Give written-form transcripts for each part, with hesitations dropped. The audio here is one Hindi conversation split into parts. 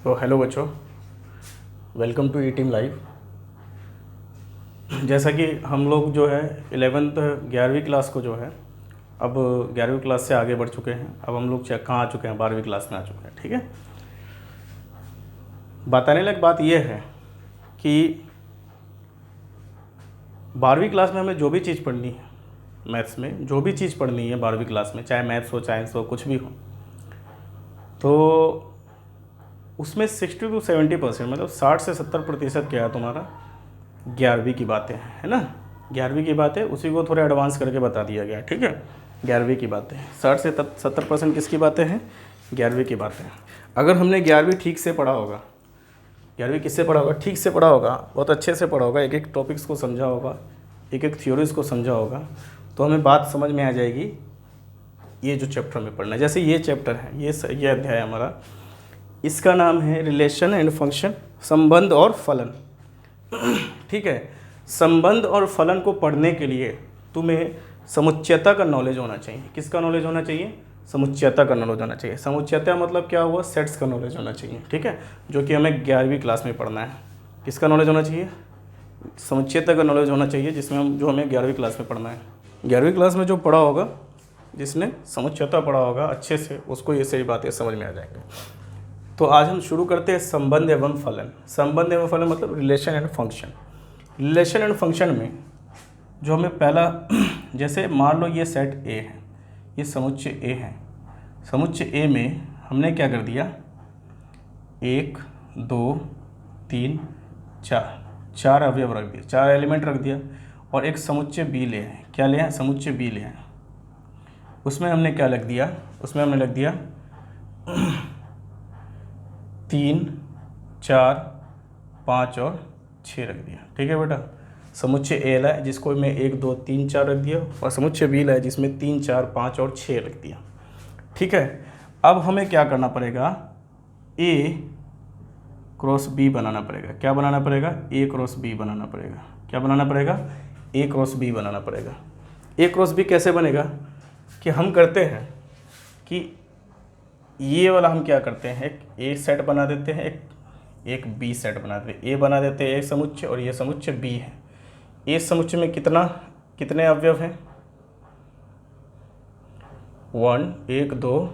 तो हेलो बच्चों, welcome to E team live. जैसा कि हम लोग जो है 11वीं क्लास को जो है अब 11वीं क्लास से आगे बढ़ चुके हैं। अब हम लोग कहाँ आ चुके हैं, 12वीं क्लास में आ चुके हैं। ठीक है, बताने लायक बात यह है कि 12वीं क्लास में हमें जो भी चीज़ पढ़नी है, मैथ्स में जो भी चीज़ पढ़नी है 12वीं क्लास में, चाहे मैथ्स हो, साइंस हो, कुछ भी हो, तो उसमें 60 to 70% मतलब 60 से 70% क्या है तुम्हारा 11वीं की बातें हैं, है ना। 11वीं की बातें उसी को थोड़ा एडवांस करके बता दिया गया है। ठीक है, 11वीं की बातें 60 से 70% किसकी बातें हैं, 11वीं की बातें हैं। अगर हमने 11वीं ठीक से पढ़ा होगा, 11वीं किससे पढ़ा होगा, ठीक से पढ़ा होगा, बहुत अच्छे से पढ़ा होगा, एक एक टॉपिक्स को समझा होगा, एक एक थ्योरीज को समझा होगा, तो हमें बात समझ में आ जाएगी। ये जो चैप्टर में पढ़ना है, जैसे ये चैप्टर है, ये अध्याय हमारा, इसका नाम है रिलेशन एंड फंक्शन, संबंध और फलन। ठीक है, संबंध और फलन को पढ़ने के लिए तुम्हें समुच्चयता का नॉलेज होना चाहिए। किसका नॉलेज होना चाहिए, समुच्चयता का नॉलेज होना चाहिए। समुच्चयता मतलब क्या हुआ, सेट्स का नॉलेज होना चाहिए। ठीक है, जो कि हमें 11वीं क्लास में पढ़ना है। किसका नॉलेज होना चाहिए, समुच्चयता का नॉलेज होना चाहिए, जिसमें हमें 11वीं क्लास में पढ़ना है। 11वीं क्लास में जो पढ़ा होगा, जिसने समुच्चयता पढ़ा होगा अच्छे से, उसको ये सही बातें समझ में आ जाएंगे। तो आज हम शुरू करते हैं संबंध एवं फलन। संबंध एवं फलन मतलब relation and function. Relation and function में जो हमें पहला जैसे मान लो ये सेट ए है, ये समुच्चय ए है। समुच्चय ए में हमने क्या कर दिया, 1 2 3 4 अवयव रख दिए, 4 एलिमेंट रख दिया, और एक समुच्चय बी ले हैं। क्या ले हैं, समुच्चय बी ले हैं। उसमें हमने क्या लिख दिया, उसमें हमने लिख दिया 3 4 5 और 6 रख दिया। ठीक है बेटा, समुच्चय ए है जिसको मैं 1 2 3 4 रख दिया, और समुच्चय बी है जिसमें 3 4 5 और 6 रख दिया। ठीक है, अब हमें क्या करना पड़ेगा, ए क्रॉस बी बनाना पड़ेगा। क्या बनाना पड़ेगा, ए क्रॉस बी बनाना पड़ेगा। क्या बनाना पड़ेगा, ए क्रॉस बी बनाना पड़ेगा। ए क्रॉस बी कैसे बनेगा कि हम करते हैं कि ये वाला हम क्या करते हैं, एक ए सेट बना देते हैं, एक बी सेट बना देते हैं। ए बना देते हैं एक समुच्चय, और ये समुच्चय बी है। ए समुच्चय में कितने अवयव हैं, 1 2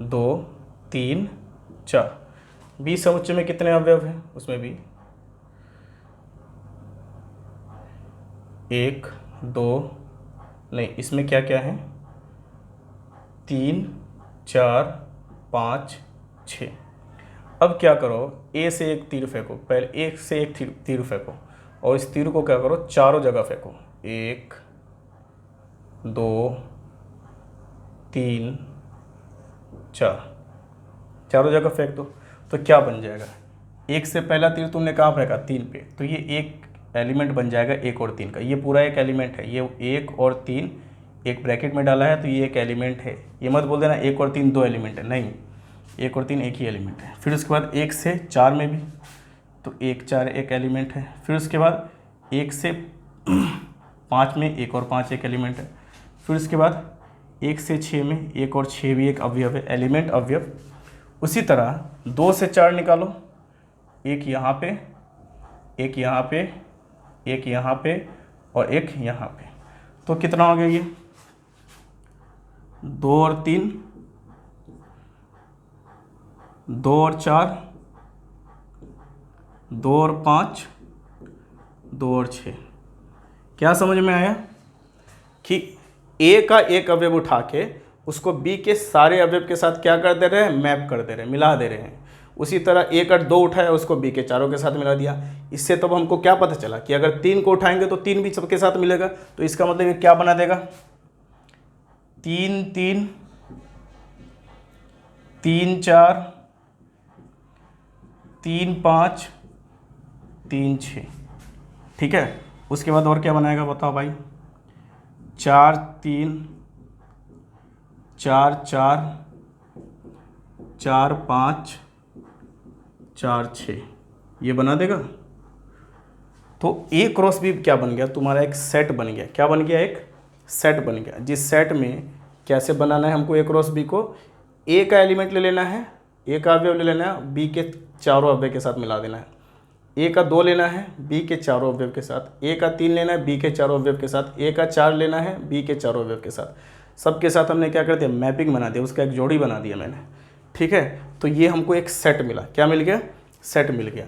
2 3 4। बी समुच्चय में कितने अवयव हैं, उसमें भी 1 2 नहीं, इसमें क्या क्या है, 3 4 5 6। अब क्या करो, ए से एक तीर फेंको, पहले एक से एक तीर फेंको, और इस तीर को क्या करो, चारों जगह फेंको। 1 2 3 4, चारों जगह फेंक दो, तो क्या बन जाएगा, एक से पहला तीर तुमने कहाँ फेंका, 3 पे, तो ये एक एलिमेंट बन जाएगा 1 और 3 का। ये पूरा एक एलिमेंट है, ये 1 और 3 एक ब्रैकेट में डाला है, तो ये एक एलिमेंट है। ये मत बोल देना 1 और 3 दो एलिमेंट है, नहीं, 1 और 3 एक ही एलिमेंट है। फिर उसके बाद 1 से 4 में भी, तो 1 4 एक एलिमेंट है। फिर उसके बाद 1 से 5 में 1 और 5 एक एलिमेंट है। फिर उसके बाद 1 से 6 में 1 और 6 भी एक अवयव है, एलिमेंट अवयव। उसी तरह 2 से 4 निकालो, एक यहाँ पे, एक यहाँ पे, एक यहाँ पे, और एक यहाँ पे, तो कितना हो गया ये, 2 और 3, 2 और 4, 2 और 5, 2 और 6। क्या समझ में आया कि ए का एक अवयव उठा के उसको बी के सारे अवयव के साथ क्या कर दे रहे हैं, मैप कर दे रहे हैं, मिला दे रहे हैं। उसी तरह ए का 2 उठाया, उसको बी के चारों के साथ मिला दिया। इससे तो हमको क्या पता चला कि अगर 3 को उठाएंगे तो 3 भी सबके साथ मिलेगा, तो इसका मतलब ये क्या बना देगा, 3 3 3 4 3 5 3 6। ठीक है, उसके बाद और क्या बनाएगा बताओ भाई, 4 3 4 4 4 5 4 6, ये बना देगा। तो ए क्रॉस बी क्या बन गया, तुम्हारा एक सेट बन गया। क्या बन गया, एक सेट बन गया। जिस सेट में कैसे बनाना है हमको ए क्रॉस बी को, ए का एलिमेंट ले लेना है ए का अवयव ले लेना है, बी के चारों अवयव के साथ मिला देना है। ए का 2 लेना है बी के चारों अवयव के साथ, ए का 3 लेना है बी के चारों अवयव के साथ, ए का 4 लेना है बी के चारों अवयव के साथ। सबके साथ हमने क्या कर दिया, मैपिंग बना दिया, उसका एक जोड़ी बना दिया मैंने, ठीक है। तो ये हमको एक सेट मिला, क्या मिल गया, सेट मिल गया।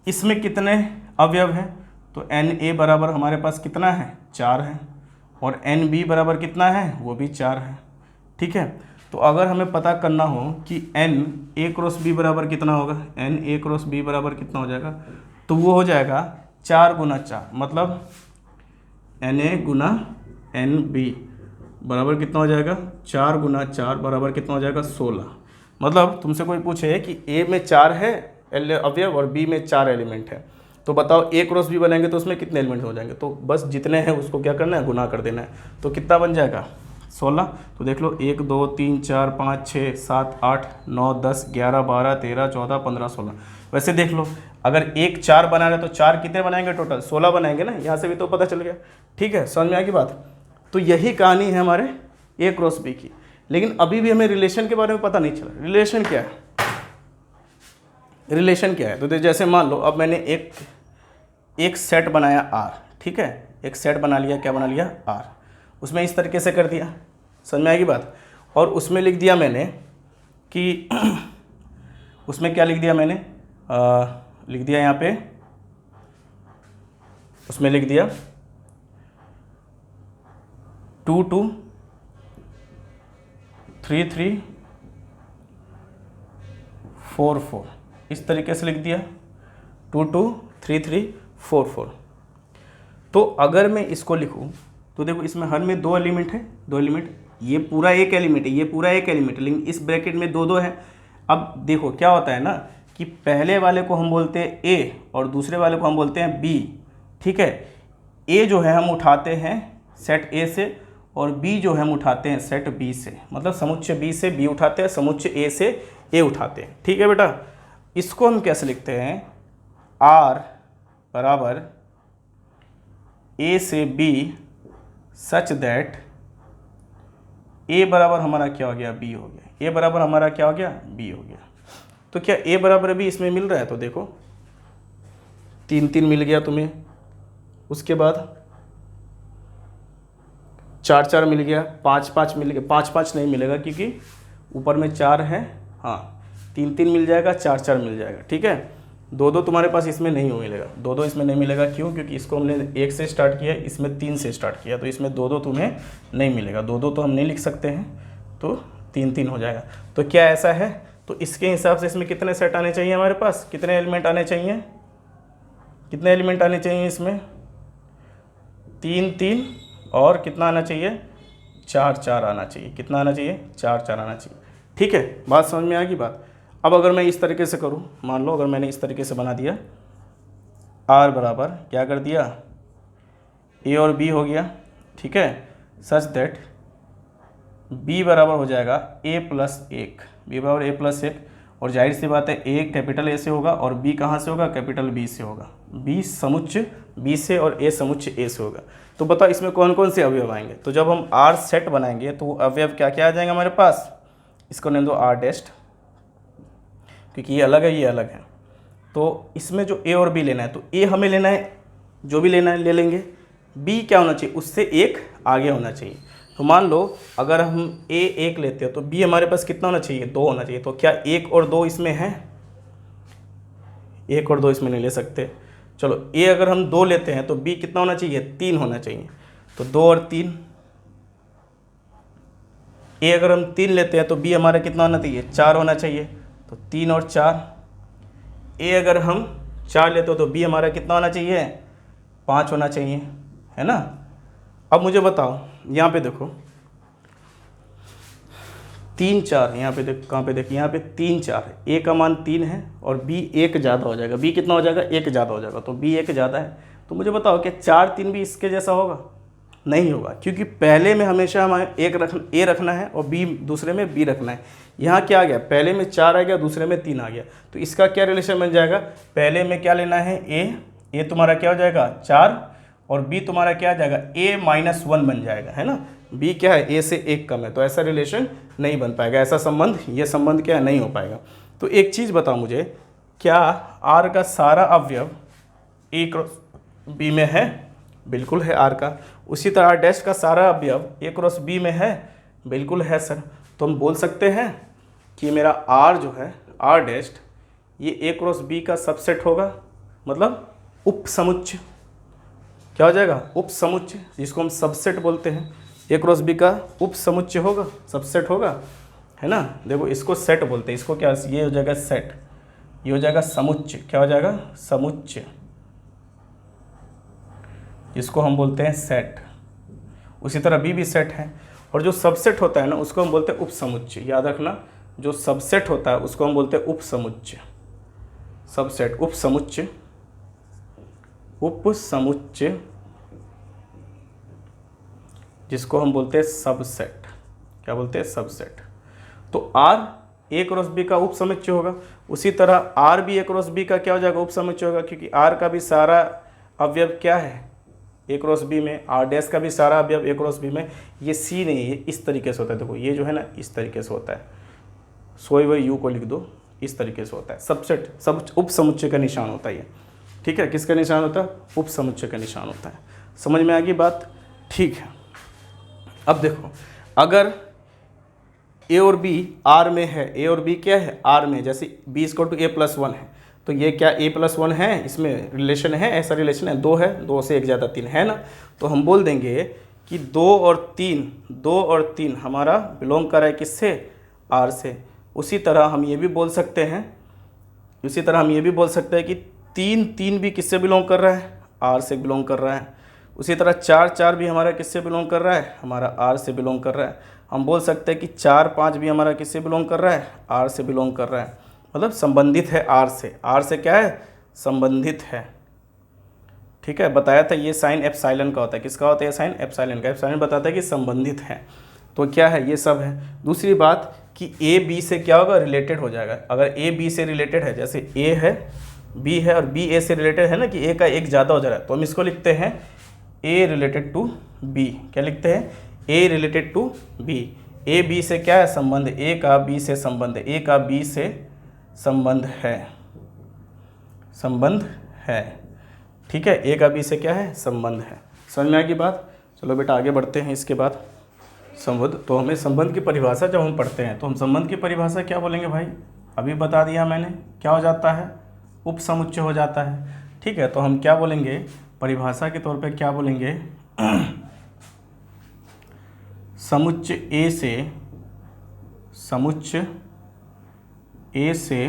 इसमें कितने अवयव हैं, तो एन ए बराबर हमारे पास कितना है, 4 है, और एन बी बराबर कितना है, वो भी 4 है, ठीक है। तो अगर हमें पता करना हो कि एन ए क्रॉस बी बराबर कितना होगा, एन ए क्रॉस बी बराबर कितना हो जाएगा, तो वो हो जाएगा 4 गुना 4, मतलब एन ए गुना एन बी बराबर कितना हो जाएगा, 4 गुना 4 बराबर कितना हो जाएगा, 16। मतलब तुमसे कोई पूछे कि ए में 4 है अवयव और बी में 4 एलिमेंट है, तो बताओ ए क्रॉस बी बनाएंगे तो उसमें कितने एलिमेंट हो जाएंगे, तो बस जितने हैं उसको क्या करना है, गुना कर देना है। तो कितना बन जाएगा, 16। तो देख लो 1 2 3 4 5 6 7 8 9 10 11 12 13 14 15 16। वैसे देख लो अगर 1 4 बना रहे तो 4 कितने बनाएंगे, टोटल 16 बनाएंगे ना, यहाँ से भी तो पता चल गया, ठीक है, समझ में आएगी बात। तो यही कहानी है हमारे ए क्रॉस बी की, लेकिन अभी भी हमें रिलेशन के बारे में पता नहीं चला। रिलेशन क्या है, रिलेशन क्या है, तो जैसे मान लो अब मैंने एक सेट बनाया आर, ठीक है, एक सेट बना लिया, क्या बना लिया, आर, उसमें इस तरीके से कर दिया, समझ में आएगी बात। और उसमें लिख दिया मैंने कि उसमें क्या लिख दिया मैंने, लिख दिया यहाँ पे, उसमें लिख दिया 2 2 3 3 4 4, इस तरीके से लिख दिया 2 2 3 3 4 4। तो अगर मैं इसको लिखूं तो देखो इसमें हर में 2 एलिमेंट है, 2 एलिमेंट, ये पूरा एक एलिमेंट है, ये पूरा एक एलिमेंट है, लेकिन इस ब्रैकेट में 2 2 है। अब देखो क्या होता है ना कि पहले वाले को हम बोलते हैं ए और दूसरे वाले को हम बोलते हैं बी, ठीक है। ए जो है हम उठाते हैं सेट ए से और बी जो है हम उठाते हैं सेट बी से, मतलब समुच्चय बी से बी उठाते हैं, समुच्चय ए से ए उठाते हैं, ठीक है बेटा। इसको हम कैसे लिखते हैं, आर बराबर ए से बी सच दैट ए बराबर हमारा क्या हो गया, बी हो गया, ए बराबर हमारा क्या हो गया, बी हो गया। तो क्या ए बराबर बी इसमें मिल रहा है, तो देखो 3 3 मिल गया तुम्हें, उसके बाद 4 4 मिल गया, 5 5 मिल गया, 5 5 नहीं मिलेगा क्योंकि ऊपर में 4 है, हाँ 3 3 मिल जाएगा, 4 4 मिल जाएगा, ठीक है। 2 2 तुम्हारे पास इसमें नहीं मिलेगा, 2 2 इसमें नहीं मिलेगा, क्यों, क्योंकि इसको हमने 1 से स्टार्ट किया, इसमें 3 से स्टार्ट किया, तो इसमें 2 2 तुम्हें नहीं मिलेगा, 2 2 तो हम नहीं लिख सकते हैं, तो 3 3 हो जाएगा। तो क्या ऐसा है, तो इसके हिसाब से इसमें कितने सेट आने चाहिए हमारे पास, कितने एलिमेंट आने चाहिए, कितने एलिमेंट आने चाहिए इसमें, 3 3 और कितना आना चाहिए, 4 4 आना चाहिए, कितना आना चाहिए, 4 4 आना चाहिए, ठीक है। बात समझ में आ गई बात। अब अगर मैं इस तरीके से करूं, मान लो अगर मैंने इस तरीके से बना दिया, आर बराबर क्या कर दिया, ए और बी हो गया, ठीक है, सच दैट बी बराबर हो जाएगा ए प्लस 1, बी बराबर ए प्लस 1, और जाहिर सी बात है ए कैपिटल ए से होगा और बी कहाँ से होगा, कैपिटल बी से होगा, बी समुच्चय बी से और ए समुच्चय ए से होगा। तो बताओ इसमें कौन कौन से अवयव आएंगे, तो जब हम आर सेट बनाएंगे तो अवयव क्या क्या आ जाएंगे हमारे पास, इसको नाम दो आर डेस्ट, क्योंकि ये अलग है ये अलग है। तो इसमें जो ए और बी लेना है, तो ए हमें लेना है, जो भी लेना है ले लेंगे, बी क्या होना चाहिए, उससे एक आगे होना चाहिए। तो मान लो अगर हम ए 1 लेते हो तो बी हमारे पास कितना होना चाहिए, 2 होना चाहिए। तो क्या 1 और 2 इसमें है, 1 और 2 इसमें नहीं ले सकते। चलो ए अगर हम 2 लेते हैं तो बी कितना होना चाहिए, 3 होना चाहिए। तो 2 और 3, ए अगर हम 3 लेते हैं तो बी हमारा कितना होना चाहिए, 4 होना चाहिए। तो 3 और 4, ए अगर हम 4 लेते हो तो बी हमारा कितना होना चाहिए, 5 होना चाहिए, है ना। अब मुझे बताओ यहाँ पे देखो 3 4, यहाँ पे देख, कहाँ पे देखिए, यहाँ पे 3 4 है, ए का मान 3 है और बी 1 ज़्यादा हो जाएगा, बी कितना हो जाएगा, 1 ज़्यादा हो जाएगा। तो बी 1 ज़्यादा है, तो मुझे बताओ कि 4 3 भी इसके जैसा होगा, नहीं होगा, क्योंकि पहले में हमेशा हमें ए रखना है और बी दूसरे में बी रखना है। यहाँ क्या आ गया, पहले में 4 आ गया, दूसरे में 3 आ गया, तो इसका क्या रिलेशन बन जाएगा, पहले में क्या लेना है, ए तुम्हारा क्या हो जाएगा 4 और बी तुम्हारा क्या आ जाएगा, a-1 बन जाएगा, है ना। बी क्या है, ए से 1 कम है, तो ऐसा रिलेशन नहीं बन पाएगा, ऐसा संबंध, ये संबंध क्या है, नहीं हो पाएगा। तो एक चीज़ बताओ मुझे, क्या आर का सारा अवयव ए क्रॉस बी में है? बिल्कुल है आर का। उसी तरह आर डैश का सारा अवयव ए क्रॉस बी में है? बिल्कुल है सर। तो हम बोल सकते हैं कि मेरा आर जो है, आर डैश, ये ए क्रॉस बी का सबसेट होगा, मतलब उप समुच्चय। क्या हो जाएगा? उप समुच्चय, जिसको हम सबसेट बोलते हैं। ए क्रॉस बी का उप समुच्चय होगा, सबसेट होगा, है ना। देखो इसको सेट बोलते हैं, इसको क्या, ये हो जाएगा सेट, ये हो जाएगा समुच्चय। क्या हो जाएगा? समुच्चय, जिसको हम बोलते हैं सेट। उसी तरह बी भी सेट है। और जो सबसेट होता है ना, उसको हम बोलते हैं उप समुच्चय। याद रखना, जो सबसेट होता है उसको हम बोलते हैं उप समुच्चय। सबसेट, उप समुच्चय, उप समुच्चय, जिसको हम बोलते हैं सबसेट। क्या बोलते हैं? सबसेट। तो आर ए क्रॉस बी का उप समुच्चय होगा। उसी तरह आर भी ए क्रॉस बी का क्या हो जाएगा? उप समुच्चय होगा, क्योंकि आर का भी सारा अवयव क्या है? ए क्रॉस बी में। आर डैश का भी सारा अवयव ए क्रॉस बी में। ये सी नहीं है, ये इस तरीके से होता है। देखो ये जो है ना, इस तरीके से होता है। सोए हुए यू को लिख दो, इस तरीके से होता है। सबसेट, सब उप समुच्चय का निशान होता है ये। ठीक है, किसका निशान होता है? उप समुच्चय का निशान होता है। समझ में आ गई बात? ठीक है। अब देखो, अगर ए और बी आर में है, ए और बी क्या है? आर में। जैसे B is equal to A plus 1 है, तो ये क्या ए प्लस 1 है? इसमें रिलेशन है, ऐसा रिलेशन है, 2 है, 2 से 1 ज़्यादा 3 है ना। तो हम बोल देंगे कि 2 और 3 हमारा बिलोंग कर रहा है किससे? आर से। उसी तरह हम ये भी बोल सकते हैं, कि 3 भी किससे बिलोंग कर रहा है? आर से बिलोंग कर रहा है। उसी तरह 4 भी हमारा किससे बिलोंग कर रहा है? हमारा आर से बिलोंग कर रहा है। हम बोल सकते हैं कि 4-5 भी हमारा किससे बिलोंग कर रहा है? आर से बिलोंग कर रहा है, मतलब संबंधित है आर से। आर से क्या है? संबंधित है। ठीक है, बताया था ये साइन एप्सिलॉन का होता है। किसका होता है? ये साइन एप्सिलॉन का। एप्सिलॉन बताता है कि संबंधित है। तो क्या है? ये सब है। दूसरी बात कि ए बी से क्या होगा? रिलेटेड हो जाएगा। अगर ए बी से रिलेटेड है, जैसे ए है, बी है और बी ए से रिलेटेड है ना, कि ए का एक ज़्यादा हो जा रहा है, तो हम इसको लिखते हैं ए रिलेटेड टू बी। क्या लिखते हैं? A related to B. A B से क्या है? संबंध। ए का बी से संबंध, ए का बी से संबंध है, संबंध है। ठीक है, ए का बी से क्या है? संबंध है। समझ में आ गई बात? चलो बेटा आगे बढ़ते हैं। इसके बाद संबंध, तो हमें संबंध की परिभाषा जब हम पढ़ते हैं तो हम संबंध की परिभाषा क्या बोलेंगे भाई? अभी बता दिया मैंने। क्या हो जाता है? उप समुच्चय हो जाता है। ठीक है, तो हम क्या बोलेंगे परिभाषा के तौर पे? क्या बोलेंगे? समुच्चय ए से, समुच्चय ए से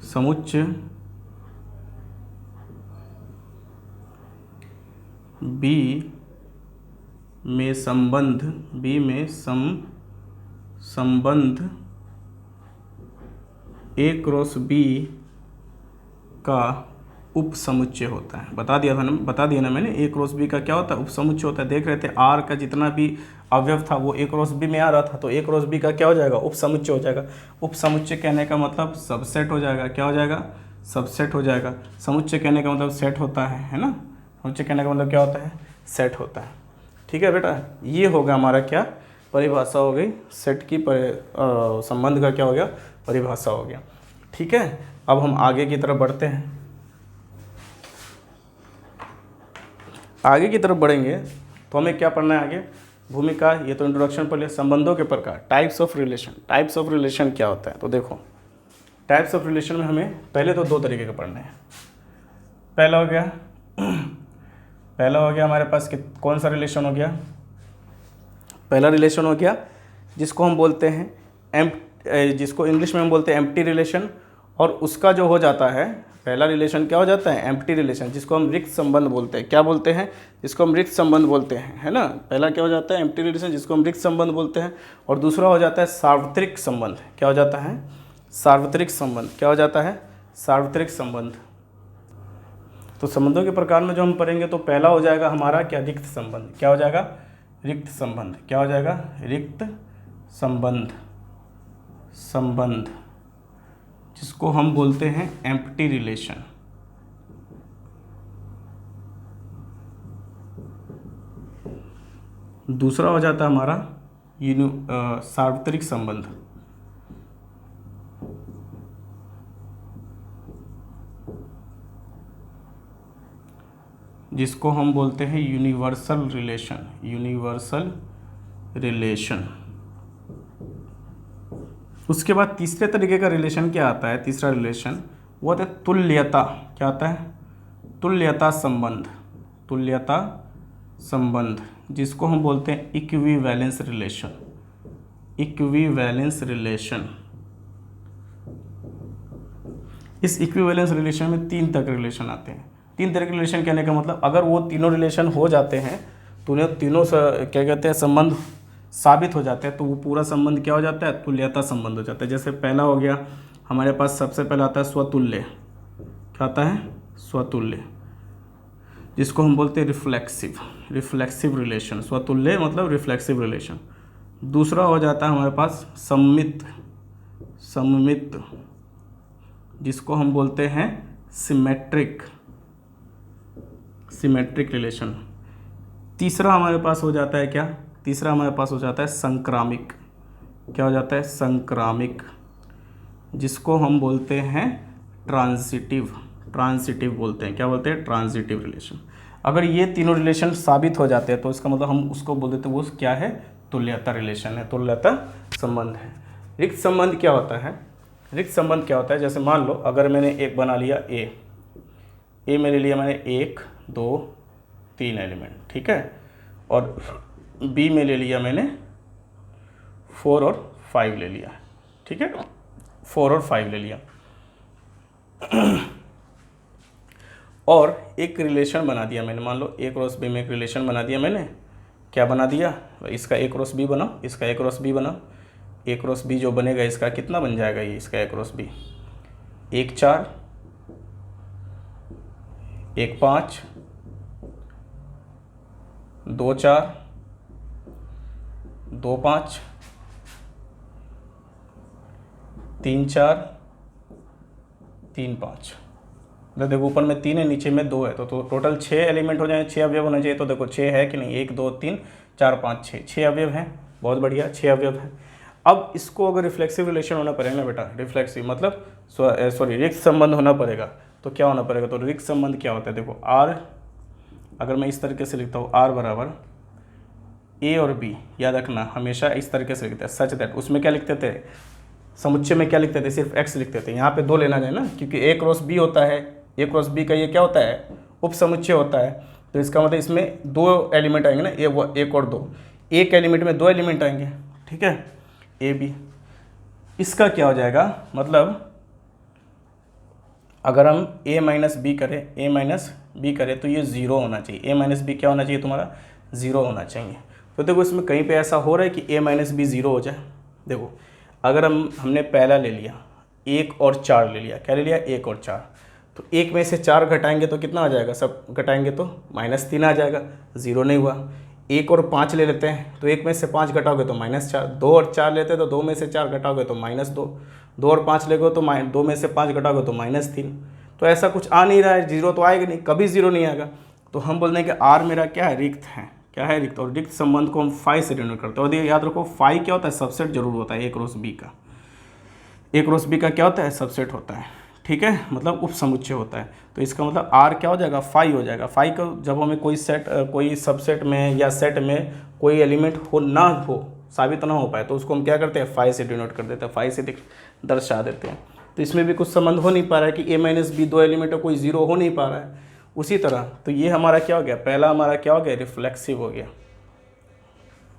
समुच्चय बी में संबंध, बी में संबंध ए क्रॉस बी का उप समुच्चय होता है। बता दिया ना मैंने। ए क्रॉस बी का क्या होता है? उप समुच्चय होता है। देख रहे थे आर का जितना भी अवयव था वो ए क्रॉस बी में आ रहा था, तो ए क्रॉस बी का क्या हो जाएगा? उप समुच्चय हो जाएगा। उप समुच्चय कहने का मतलब सबसेट हो जाएगा। क्या हो जाएगा? सबसेट हो जाएगा। समुच्चय कहने का मतलब सेट होता है ना। समुच्चय कहने का मतलब क्या होता है? सेट होता है। ठीक है बेटा, ये होगा हमारा क्या? परिभाषा हो गई। सेट की संबंध का क्या हो गया? परिभाषा हो गया। ठीक है, अब हम आगे की तरफ बढ़ते हैं। आगे की तरफ बढ़ेंगे तो हमें क्या पढ़ना है आगे? भूमिका, ये तो इंट्रोडक्शन पर लिया। संबंधों के प्रकार, types of relation. Types of relation क्या होता है? तो देखो, टाइप्स ऑफ रिलेशन में हमें पहले तो 2 तरीके के पढ़ने हैं। पहला हो गया हमारे पास कौन सा रिलेशन हो गया? पहला रिलेशन हो गया जिसको हम बोलते हैं जिसको इंग्लिश में हम बोलते हैं एम्प्टी रिलेशन। और उसका जो हो जाता है, पहला रिलेशन क्या हो जाता है? एम्प्टी रिलेशन, जिसको हम रिक्त संबंध बोलते हैं। क्या बोलते हैं? जिसको हम रिक्त संबंध बोलते हैं, है ना। पहला क्या हो जाता है? एम्प्टी रिलेशन, जिसको हम रिक्त संबंध बोलते हैं। और दूसरा हो जाता है सार्वत्रिक संबंध। क्या हो जाता है? सार्वत्रिक संबंध। क्या हो जाता है? सार्वत्रिक संबंध। तो संबंधों के प्रकार में जो हम पढ़ेंगे तो पहला हो जाएगा हमारा क्या? रिक्त संबंध। क्या हो जाएगा? रिक्त संबंध। क्या हो जाएगा? रिक्त संबंध, संबंध, जिसको हम बोलते हैं एम्प्टी रिलेशन। दूसरा हो जाता है हमारा सार्वत्रिक संबंध, जिसको हम बोलते हैं यूनिवर्सल रिलेशन, यूनिवर्सल रिलेशन। उसके बाद तीसरे तरीके का रिलेशन क्या आता है, तीसरा रिलेशन वो आता है तुल्यता। क्या आता है? तुल्यता संबंध, तुल्यता संबंध, जिसको हम बोलते हैं इक्विवेलेंस रिलेशन, इक्विवेलेंस रिलेशन। इस इक्विवेलेंस रिलेशन में 3 तरह के रिलेशन आते हैं। 3 तरह के रिलेशन कहने का मतलब अगर वो तीनों रिलेशन हो जाते हैं तो उन्हें तीनों क्या कहते हैं, संबंध साबित हो जाते हैं, तो वो पूरा संबंध क्या हो जाता है, तुल्यता संबंध हो जाता है। जैसे पहला हो गया हमारे पास, सबसे पहला आता है स्वतुल्य। क्या आता है? स्वतुल्य, जिसको हम बोलते हैं रिफ्लेक्सिव, रिफ्लेक्सिव रिलेशन। स्वतुल्य मतलब रिफ्लेक्सिव रिलेशन। दूसरा हो जाता है हमारे पास सममित, सममित, जिसको हम बोलते हैं सिमेट्रिक, सिमेट्रिक रिलेशन। तीसरा हमारे पास हो जाता है क्या? तीसरा हमारे पास हो जाता है संक्रामिक। क्या हो जाता है? संक्रामिक, जिसको हम बोलते हैं ट्रांजिटिव, ट्रांजिटिव बोलते हैं। क्या बोलते हैं? Transitive relation. अगर ये तीनों रिलेशन साबित हो जाते हैं तो इसका मतलब हम उसको बोल देते हैं वो क्या है? तुल्यता रिलेशन है, तुल्यता संबंध है। रिक्त संबंध क्या होता है? रिक्त संबंध क्या होता है? जैसे मान लो अगर मैंने एक बना लिया ए में ले लिया मैंने 1 2 3 एलिमेंट, ठीक है, और बी में ले लिया मैंने 4 और 5 ले लिया, ठीक है, 4 और 5 ले लिया, और एक रिलेशन बना दिया मैंने। मान लो ए क्रॉस बी में एक रिलेशन बना दिया मैंने। क्या बना दिया? इसका ए क्रॉस बी बनाओ, इसका ए क्रॉस बी बनाओ। ए क्रॉस बी जो बनेगा इसका कितना बन जाएगा? ये इसका ए क्रॉस बी 1 4 1 5 2 4 2 5 3 4 3 5। मतलब देखो ऊपर में 3 है, नीचे में 2 है, तो टोटल 6 एलिमेंट हो जाए, 6 अवयव होने चाहिए। तो देखो 6 है कि नहीं? 1 2 3 4 5 6, 6 अवयव हैं। बहुत बढ़िया, 6 अवयव हैं। अब इसको अगर रिफ्लेक्सिव रिलेशन होना पड़ेगा ना बेटा, रिफ्लेक्सिव मतलब सॉरी रिक्त संबंध होना पड़ेगा, तो क्या होना पड़ेगा? तो रिक्त संबंध क्या होता है? देखो आर, अगर मैं इस तरीके से लिखता हूँ आर बराबर ए और बी, याद रखना हमेशा इस तरीके से लिखते हैं, सच दैट। उसमें क्या लिखते थे? समुच्चय में क्या लिखते थे? सिर्फ एक्स लिखते थे। यहाँ पे 2 लेना है ना, क्योंकि ए क्रॉस बी होता है, ए क्रॉस बी का ये क्या होता है? उप समुच्चय होता है। तो इसका मतलब इसमें 2 एलिमेंट आएंगे ना, एक और 2, एक एलिमेंट में 2 एलिमेंट आएंगे, ठीक है, ए बी। इसका क्या हो जाएगा? मतलब अगर हम a माइनस बी करें तो ये 0 होना चाहिए। a माइनस बी क्या होना चाहिए तुम्हारा? 0 होना चाहिए। तो देखो इसमें कहीं पे ऐसा हो रहा है कि a माइनस बी 0 हो जाए। देखो अगर हमने पहला ले लिया 1 और 4 ले लिया, क्या ले लिया? 1 और 4, तो 1 में से 4 घटाएंगे तो कितना आ जाएगा? सब घटाएंगे तो -3 आ जाएगा, 0 नहीं हुआ। 1 और 5 ले लेते हैं, तो 1 में से 5 घटाओगे तो -4, 2 और 4 लेते हैं तो 2 में से 4 घटाओगे तो -2, 2 और 5 लेगो तो 2 में से 5 घटाओगे तो -3। तो ऐसा कुछ आ नहीं रहा है, 0 तो आएगा नहीं, कभी 0 नहीं आएगा। तो हम बोल रहे हैं कि आर मेरा क्या है? रिक्त है। क्या है? रिक्त। और रिक्त संबंध को हम फाई से डिनोट करते हैं। और याद रखो फाई क्या होता है? सबसेट जरूर होता है ए क्रॉस बी का। ए क्रॉस बी का क्या होता है? सबसेट होता है, ठीक है, मतलब उप समुच्चय होता है। तो इसका मतलब आर क्या हो जाएगा? फाई हो जाएगा। फाई को जब हमें कोई सबसेट में या सेट में कोई एलिमेंट साबित ना हो पाए तो उसको हम क्या करते हैं? फाई से डिनोट कर देते हैं, फाई से दर्शा देते हैं। तो इसमें भी कुछ संबंध हो नहीं पा रहा है कि a माइनस बी 2 एलिमेंट है, कोई 0 हो नहीं पा रहा है। उसी तरह तो ये हमारा क्या हो गया? पहला हमारा क्या हो गया? रिफ्लेक्सिव हो गया।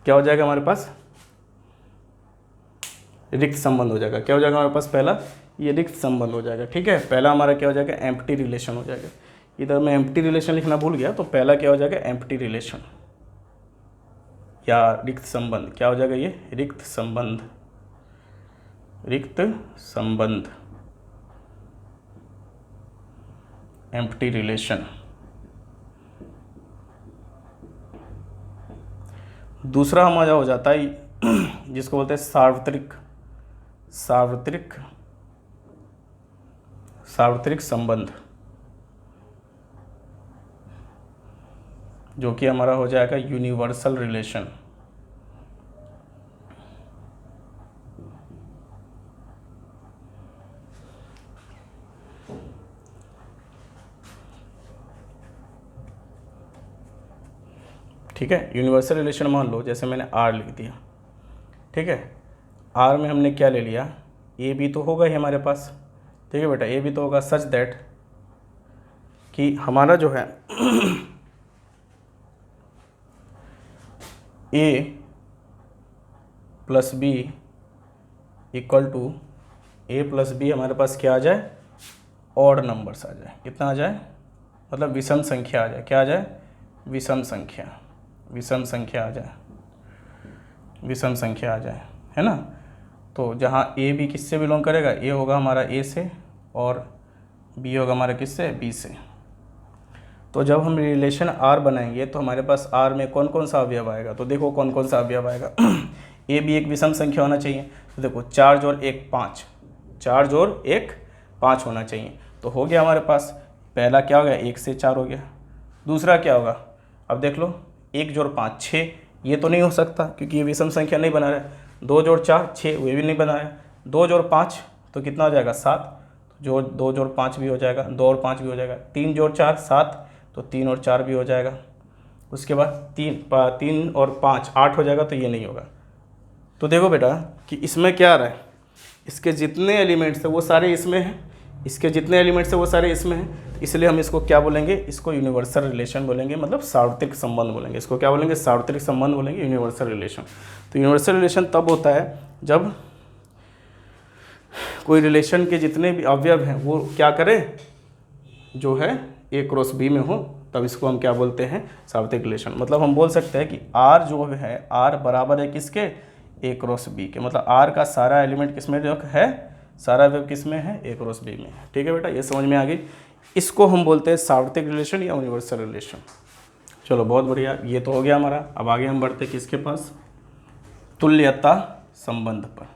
क्या हो जाएगा हमारे पास? रिक्त संबंध हो जाएगा। क्या हो जाएगा हमारे पास? पहला ये रिक्त संबंध हो जाएगा, ठीक है। पहला हमारा क्या हो जाएगा? एम्प्टी रिलेशन हो जाएगा। इधर मैं एम्प्टी रिलेशन लिखना भूल गया, तो पहला क्या हो जाएगा? एम्प्टी रिलेशन या रिक्त संबंध। क्या हो जाएगा ये? रिक्त संबंध, रिक्त संबंध, एम्प्टी रिलेशन। दूसरा हमारा हो जाता है जिसको बोलते हैं सार्वत्रिक, सार्वत्रिक, सार्वत्रिक संबंध, जो कि हमारा हो जाएगा यूनिवर्सल रिलेशन, ठीक है। यूनिवर्सल रिलेशन मान लो, जैसे मैंने आर लिख दिया, ठीक है। आर में हमने क्या ले लिया, ए बी तो होगा ही हमारे पास, ठीक है बेटा, ए बी तो होगा, सच दैट कि हमारा जो है A plus B equal to, A plus B हमारे पास क्या आ जाए, ऑड नंबर्स आ जाए। कितना आ जाए, मतलब विषम संख्या आ जाए। क्या आ जाए, विषम संख्या, विषम संख्या आ जाए, विषम संख्या आ जाए, है ना। तो जहाँ ए बी किससे बिलोंग करेगा, ए होगा हमारा ए से और बी होगा हमारा किससे, बी से। तो जब हम रिलेशन आर बनाएंगे तो हमारे पास आर में कौन कौन सा अवयव आएगा, तो देखो कौन कौन सा अवयव आएगा। ए भी एक विषम संख्या होना चाहिए, तो देखो 4 जोड़ 1 5, 4 जोड़ 1 5 होना चाहिए। तो हो गया हमारे पास, पहला क्या हो गया, 1 से 4 हो गया। दूसरा क्या होगा, अब देख लो 1 जोड़ 5 6, ये तो नहीं हो सकता क्योंकि ये विषम संख्या नहीं बना रहा है। 2 जोड़ 4 6, ये भी नहीं बना है। 2 जोड़ 5 तो कितना हो जाएगा, 7, जो 2 जोड़ 5 भी हो जाएगा, 2 और 5 भी हो जाएगा। 3 जोड़ 4 7, तो 3 और 4 भी हो जाएगा। उसके बाद 3 और 5 8 हो जाएगा, तो ये नहीं होगा। तो देखो बेटा कि इसमें क्या आ रहा है, इसके जितने एलिमेंट्स है वो सारे इसमें हैं, इसके जितने एलिमेंट्स है वो सारे इसमें हैं, इसलिए हम इसको क्या बोलेंगे, इसको यूनिवर्सल रिलेशन बोलेंगे, मतलब सार्वत्रिक संबंध बोलेंगे। इसको क्या बोलेंगे, सार्वत्रिक संबंध बोलेंगे, यूनिवर्सल रिलेशन। तो यूनिवर्सल रिलेशन तब होता है जब कोई रिलेशन के जितने भी अवयव हैं वो क्या करें, जो है ए क्रॉस बी में हो, तब इसको हम क्या बोलते हैं, सार्वत्रिक रिलेशन। मतलब हम बोल सकते हैं कि आर जो है, आर बराबर है किसके, ए क्रॉस बी के। मतलब आर का सारा एलिमेंट किसमें जो है, सारा अवयव किसमें है, ए क्रॉस बी में। ठीक है बेटा, ये समझ में आ गई। इसको हम बोलते हैं सार्वत्रिक रिलेशन या यूनिवर्सल रिलेशन। चलो बहुत बढ़िया, ये तो हो गया हमारा। अब आगे हम बढ़ते किसके पास, तुल्यता संबंध पर।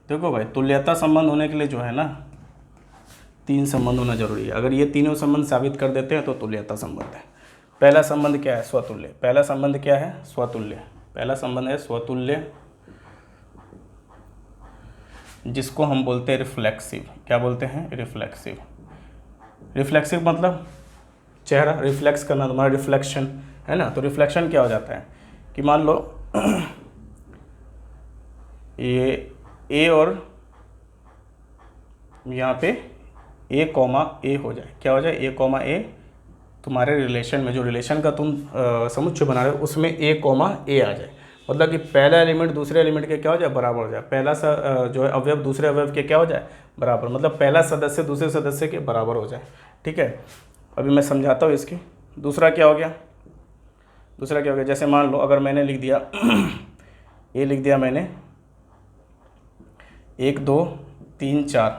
देखो भाई, तुल्यता संबंध होने के लिए जो है ना, 3 संबंध होना जरूरी है। अगर ये तीनों संबंध साबित कर देते हैं तो तुल्यता संबंध है। पहला संबंध क्या है, स्वतुल्य। पहला संबंध क्या है, स्वतुल्य। पहला संबंध है स्वतुल्य, जिसको हम बोलते हैं रिफ्लेक्सिव। क्या बोलते हैं, रिफ्लेक्सिव। रिफ्लेक्सिव मतलब चेहरा रिफ्लेक्स करना, तुम्हारा रिफ्लेक्शन है ना। तो रिफ्लेक्शन क्या हो जाता है कि मान लो ये ए और यहाँ पे ए कॉमा ए हो जाए। क्या हो जाए, ए कॉमा ए। तुम्हारे रिलेशन में, जो रिलेशन का तुम समुच्चय बना रहे हो, उसमें ए कॉमा ए आ जाए। मतलब कि पहला एलिमेंट दूसरे एलिमेंट के क्या हो जाए, बराबर हो जाए। पहला जो है अवयव दूसरे अवयव के क्या हो जाए, बराबर। मतलब पहला सदस्य दूसरे सदस्य के बराबर हो जाए। ठीक है, अभी मैं समझाता हूँ इसकी। दूसरा क्या हो गया, दूसरा क्या हो गया, जैसे मान लो अगर मैंने लिख दिया ए लिख दिया मैंने 1 2 3 4,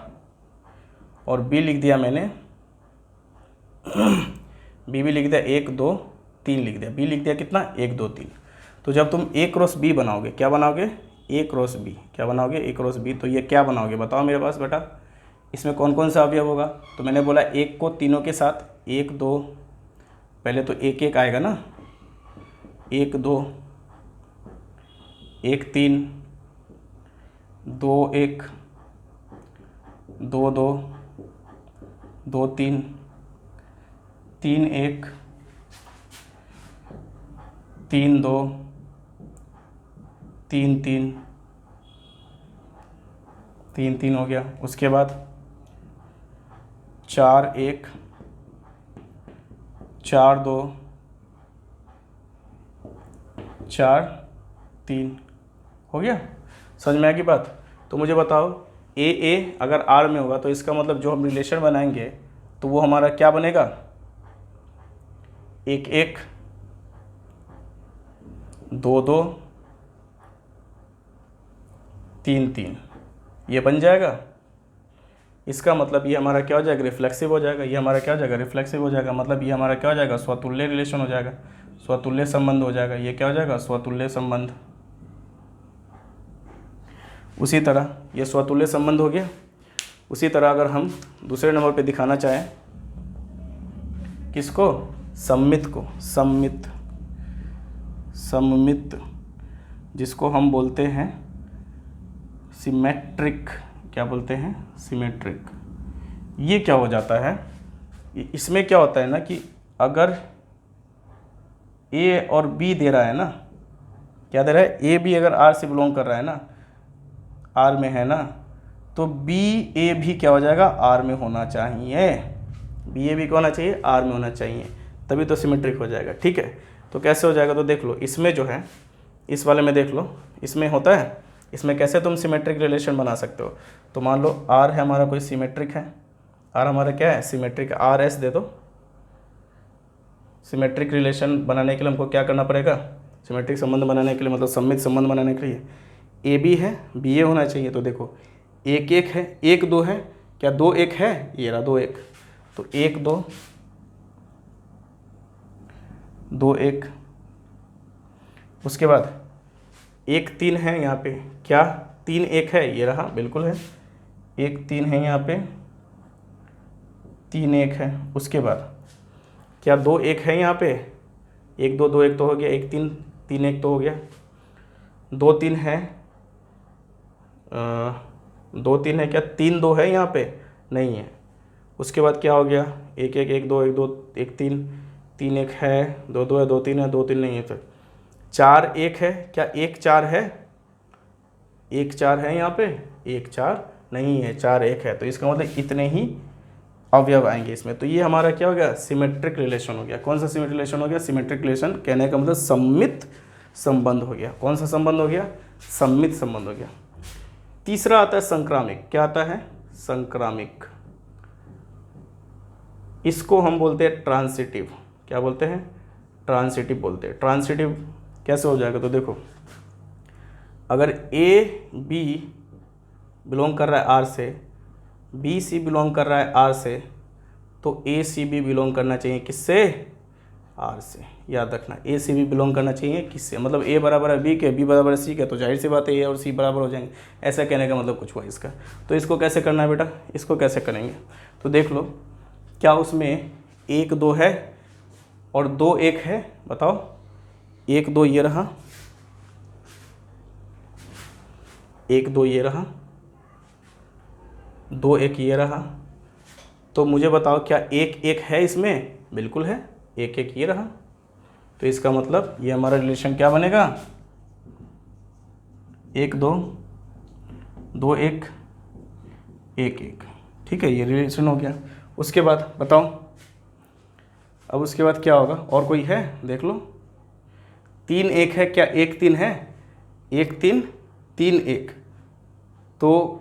और बी लिख दिया मैंने बी भी लिख दिया 1 2 3 लिख दिया। बी लिख दिया कितना, 1 2 3। तो जब तुम ए क्रॉस बी बनाओगे, क्या बनाओगे, ए क्रॉस बी। क्या बनाओगे, ए क्रॉस बी। तो ये क्या बनाओगे, बताओ मेरे पास बेटा, इसमें कौन कौन सा अवयव होगा। तो मैंने बोला 1 को तीनों के साथ, 1 2, पहले तो 1 1 आएगा ना, 1 2 1 3 2 1 2 2 2 3 3 1 3 2 3 3 3 3 हो गया। उसके बाद 4 1 4 2 4 3 हो गया। समझ में आएगी बात। तो मुझे बताओ, ए अगर आर में होगा तो इसका मतलब जो हम रिलेशन बनाएंगे तो वो हमारा क्या बनेगा, 1 1 2 2 3 3, ये बन जाएगा। इसका मतलब ये हमारा क्या हो जाएगा, रिफ्लेक्सिव हो जाएगा। ये हमारा क्या हो जाएगा, रिफ्लेक्सिव हो जाएगा। मतलब ये हमारा क्या हो जाएगा, स्वतुल्य रिलेशन हो जाएगा, स्वतुल्य संबंध हो जाएगा। ये क्या हो जाएगा, स्वतुल्य संबंध। उसी तरह ये स्वतुल्य संबंध हो गया। उसी तरह अगर हम दूसरे नंबर पे दिखाना चाहें, किसको, सममित को, सममित, सममित, जिसको हम बोलते हैं सिमेट्रिक। क्या बोलते हैं, सिमेट्रिक। ये क्या हो जाता है, इसमें क्या होता है ना कि अगर ए और बी दे रहा है ना, क्या दे रहा है, ए बी अगर आर से बिलोंग कर रहा है ना, आर में है ना, तो बी ए भी क्या हो जाएगा, आर में होना चाहिए, बी ए भी क्या होना चाहिए, आर में होना चाहिए, तभी तो सिमेट्रिक हो जाएगा। ठीक है, तो कैसे हो जाएगा, तो देख लो इसमें जो है, इस वाले में देख लो, इसमें होता है, इसमें कैसे तुम सिमेट्रिक रिलेशन बना सकते हो। तो मान लो आर है हमारा कोई सिमेट्रिक है, आर हमारा क्या है, सिमेट्रिक, आर एस दे दो। सिमेट्रिक रिलेशन बनाने के लिए हमको क्या करना पड़ेगा, सिमेट्रिक संबंध बनाने के लिए, मतलब सममित संबंध बनाने के लिए ए बी है, बी ए होना चाहिए। तो देखो एक एक है, एक दो है, क्या दो एक है, ये रहा दो एक, तो एक दो, दो एक, उसके बाद एक तीन है यहाँ पे, क्या तीन एक है, ये रहा बिल्कुल है, एक तीन है यहाँ पे, तीन एक है। उसके बाद क्या दो एक है यहाँ पे, एक दो, दो एक तो हो गया, एक तीन, तीन एक तो हो गया, दो तीन है, दो तीन है, क्या तीन दो है यहाँ पे, नहीं है। उसके बाद क्या हो गया, एक एक, एक दो, एक तीन, तीन एक है, दो है, दो तीन है, दो तीन नहीं है, तो चार एक है, क्या एक चार है, एक चार है यहाँ पे, एक चार नहीं है, चार एक है। तो इसका मतलब इतने ही अवयव आएंगे इसमें। तो ये हमारा क्या हो गया, सिमेट्रिक रिलेशन हो गया। कौन सा सिमेट्रिक रिलेशन हो गया, सिमेट्रिक रिलेशन कहने का मतलब सम्मित संबंध हो गया। कौन सा संबंध हो गया, सम्मित संबंध हो गया। तीसरा आता है संक्रामिक। क्या आता है, संक्रामिक, इसको हम बोलते हैं ट्रांसिटिव। क्या बोलते हैं, ट्रांसिटिव बोलते हैं। ट्रांसिटिव कैसे हो जाएगा, तो देखो अगर ए बी बिलोंग कर रहा है आर से, बी सी बिलोंग कर रहा है आर से, तो ए सी बी बिलोंग करना चाहिए किससे, आर से। याद रखना, ए सी बी बिलोंग करना चाहिए किससे, मतलब ए बराबर है बी के, बी बराबर है सी के, तो जाहिर सी बात है ए और सी बराबर हो जाएंगे। ऐसा कहने का मतलब कुछ हुआ इसका। तो इसको कैसे करना है बेटा, इसको कैसे करेंगे, तो देख लो क्या उसमें एक दो है और दो एक है, बताओ, एक दो ये रहा, एक दो ये रहा, दो एक ये रहा, तो मुझे बताओ क्या एक एक है इसमें, बिल्कुल है, एक एक ये रहा। तो इसका मतलब ये हमारा रिलेशन क्या बनेगा, एक दो, दो एक, एक एक। ठीक है, ये रिलेशन हो गया। उसके बाद बताओ, अब उसके बाद क्या होगा, और कोई है, देख लो, तीन एक है, क्या एक तीन है, एक तीन, तीन एक, तो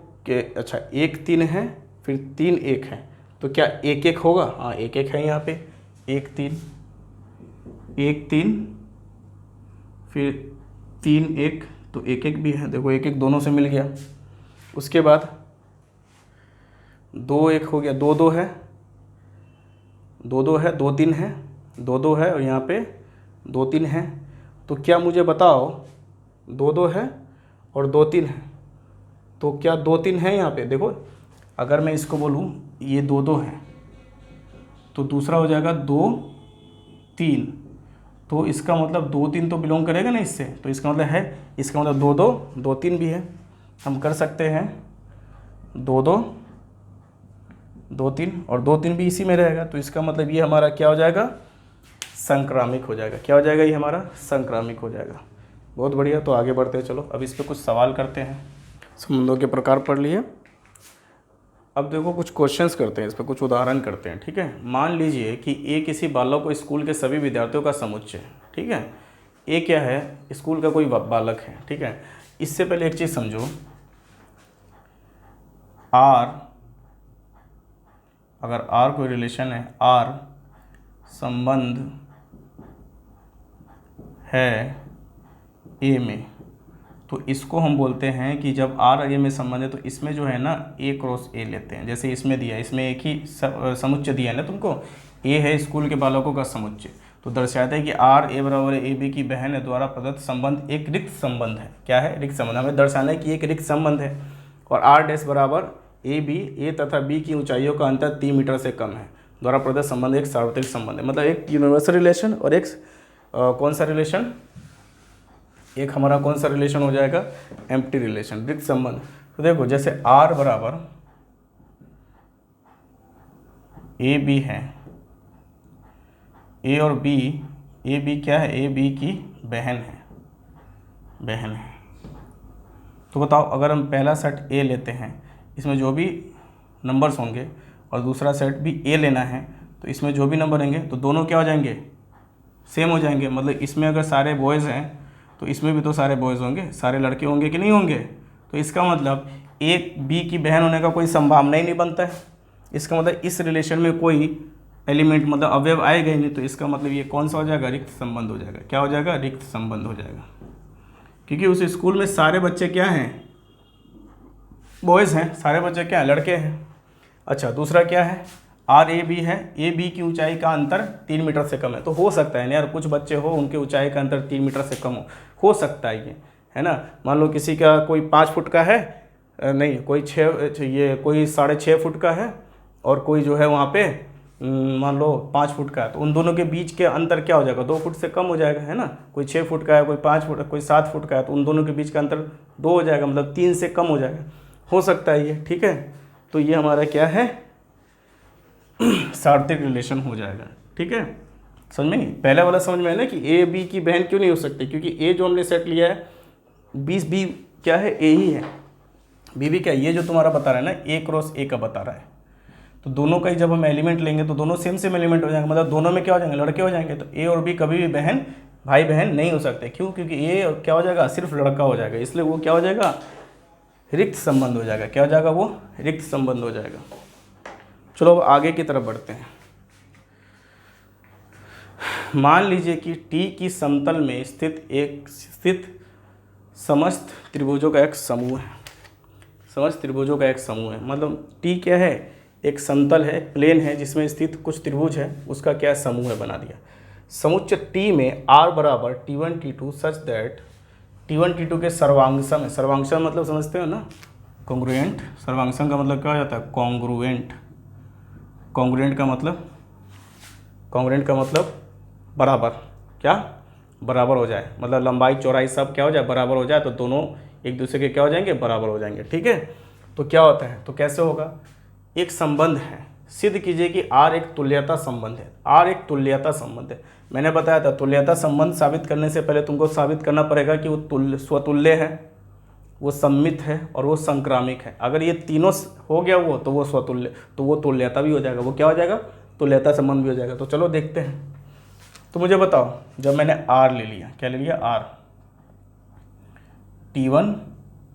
अच्छा एक तीन है, फिर तीन एक है, तो क्या एक एक होगा, हाँ एक एक है यहाँ पे, एक तीन, एक तीन, फिर तीन एक, तो एक एक भी है, देखो एक एक दोनों से मिल गया। उसके बाद दो एक हो गया, दो दो है, दो दो है, दो तीन है, दो दो है, और यहाँ पे दो तीन है। तो क्या मुझे बताओ, दो दो है और दो तीन है, तो क्या दो तीन है यहाँ पे, देखो अगर मैं इसको बोलूँ ये दो दो है, तो दूसरा हो जाएगा दो तीन, तो इसका मतलब दो तीन तो बिलोंग करेगा ना इससे, तो इसका मतलब है, इसका मतलब दो दो, दो तीन भी है। हम कर सकते हैं दो दो, दो तीन, और दो तीन भी इसी में रहेगा, तो इसका मतलब ये हमारा क्या हो जाएगा, संक्रामिक हो जाएगा। क्या हो जाएगा, ये हमारा संक्रामिक हो जाएगा। बहुत बढ़िया, तो आगे बढ़ते हैं। चलो अब इस पर कुछ सवाल करते हैं। संबंधों के प्रकार पढ़ लिए, अब देखो कुछ क्वेश्चंस करते हैं, इस पर कुछ उदाहरण करते हैं। ठीक है, मान लीजिए कि ए किसी बालक को स्कूल के सभी विद्यार्थियों का समुच्चय है। ठीक है, ए क्या है, स्कूल का कोई बालक है। ठीक है, इससे पहले एक चीज़ समझो, आर, अगर आर कोई रिलेशन है, आर संबंध है ए में, तो इसको हम बोलते हैं कि जब आर ए में संबंध है, तो इसमें जो है ना ए क्रॉस ए लेते हैं। जैसे इसमें दिया है, इसमें एक ही समुच्चय दिया है ना तुमको, ए है स्कूल के बालकों का समुच्चय, तो दर्शाता है कि आर ए बराबर ए बी की बहन द्वारा प्रदत्त संबंध एक रिक्त संबंध है। क्या है, रिक्त संबंध, हमें दर्शाना है कि एक रिक्त संबंध है। और आर डैश बराबर ए बी, ए तथा बी की ऊंचाइयों का अंतर 3 मीटर से कम है द्वारा प्रदत्त संबंध एक सार्वत्रिक संबंध है। मतलब एक यूनिवर्सल रिलेशन और एक कौन सा रिलेशन, एक हमारा कौन सा रिलेशन हो जाएगा, एम्प्टी रिलेशन, रिक्त संबंध। तो देखो जैसे आर बराबर ए बी है, ए और बी ए बी क्या है, ए बी की बहन है, बहन है। तो बताओ अगर हम पहला सेट ए लेते हैं, इसमें जो भी नंबर्स होंगे, और दूसरा सेट भी ए लेना है, तो इसमें जो भी नंबर होंगे तो दोनों क्या हो जाएंगे, सेम हो जाएंगे। मतलब इसमें अगर सारे बॉयज़ हैं तो इसमें भी तो सारे बॉयज़ होंगे, सारे लड़के होंगे कि नहीं होंगे। तो इसका मतलब ए बी की बहन होने का कोई संभावना ही नहीं बनता है। इसका मतलब इस रिलेशन में कोई एलिमेंट मतलब अवयव आएगा ही नहीं। तो इसका मतलब ये कौन सा हो जाएगा, रिक्त संबंध हो जाएगा। क्या हो जाएगा, रिक्त संबंध हो जाएगा, क्योंकि उस स्कूल में सारे बच्चे क्या हैं, बॉयज़ हैं, सारे बच्चे क्या हैं, लड़के हैं। अच्छा दूसरा क्या है, आर ए बी है, ए बी की ऊंचाई का अंतर 3 मीटर से कम है। तो हो सकता है ना यार, कुछ बच्चे हो उनके ऊंचाई का अंतर 3 मीटर से कम हो सकता है ये, है ना। मान लो किसी का कोई 5 फुट का है, नहीं कोई 6.5 फुट का है, और कोई जो है वहाँ पे मान लो 5 फुट का है। तो उन दोनों के बीच के अंतर क्या हो जाएगा, 2 फुट से कम हो जाएगा, है ना। कोई 6 फुट का है, कोई 5 फुट, कोई 7 फुट का है, तो उन दोनों के बीच का अंतर 2 हो जाएगा, मतलब 3 से कम हो जाएगा, हो सकता है ये, ठीक है। तो ये हमारा क्या है, सार्वत्रिक रिलेशन हो जाएगा, ठीक है। समझ में नहीं, पहला वाला समझ में है ना कि ए बी की बहन क्यों नहीं हो सकती, क्योंकि ए जो हमने सेट लिया है बी क्या है, ए ही है, बी भी क्या है, ये जो तुम्हारा बता रहा है ना ए क्रॉस ए का बता रहा है। तो दोनों का ही जब हम एलिमेंट लेंगे तो दोनों सेम सेम एलिमेंट हो जाएंगे, मतलब दोनों में क्या हो जाएंगे, लड़के हो जाएंगे। तो ए और बी कभी भी बहन भाई बहन नहीं हो सकते, क्यों, क्योंकि ए क्या हो जाएगा, सिर्फ लड़का हो जाएगा, इसलिए वो क्या हो जाएगा, रिक्त संबंध हो जाएगा। क्या हो जाएगा, वो रिक्त संबंध हो जाएगा। चलो अब आगे की तरफ बढ़ते हैं। मान लीजिए कि टी की समतल में स्थित समस्त त्रिभुजों का एक समूह है, समस्त त्रिभुजों का एक समूह है। मतलब टी क्या है, एक समतल है, प्लेन है, जिसमें स्थित कुछ त्रिभुज है, उसका क्या समूह है बना दिया। समुच्चय टी में r बराबर T1 T2 such that T1 T2 के सर्वांगसम है। सर्वांगसम मतलब समझते हो ना, कॉन्ग्रुएंट। सर्वांगसम का मतलब क्या हो जाता है, कॉन्ग्रुएंट। कॉन्ग्रुएंट का मतलब बराबर, क्या बराबर हो जाए, मतलब लंबाई चौड़ाई सब क्या हो जाए, बराबर हो जाए, तो दोनों एक दूसरे के क्या हो जाएंगे, बराबर हो जाएंगे, ठीक है। तो क्या होता है, तो कैसे होगा, एक संबंध है, सिद्ध कीजिए कि R एक तुल्यता संबंध है। R एक तुल्यता संबंध है, मैंने बताया था तुल्यता संबंध साबित करने से पहले तुमको साबित करना पड़ेगा कि वो स्वतुल्य है, वो सममित है, और वो संक्रामिक है। अगर ये तीनों हो गया वो, तो वो स्वतुल्य, तो वो तुल्यता भी हो जाएगा, वो क्या हो जाएगा, तुल्यता संबंध भी हो जाएगा। तो चलो देखते हैं। तो मुझे बताओ, जब मैंने R ले लिया, क्या ले लिया, R, T1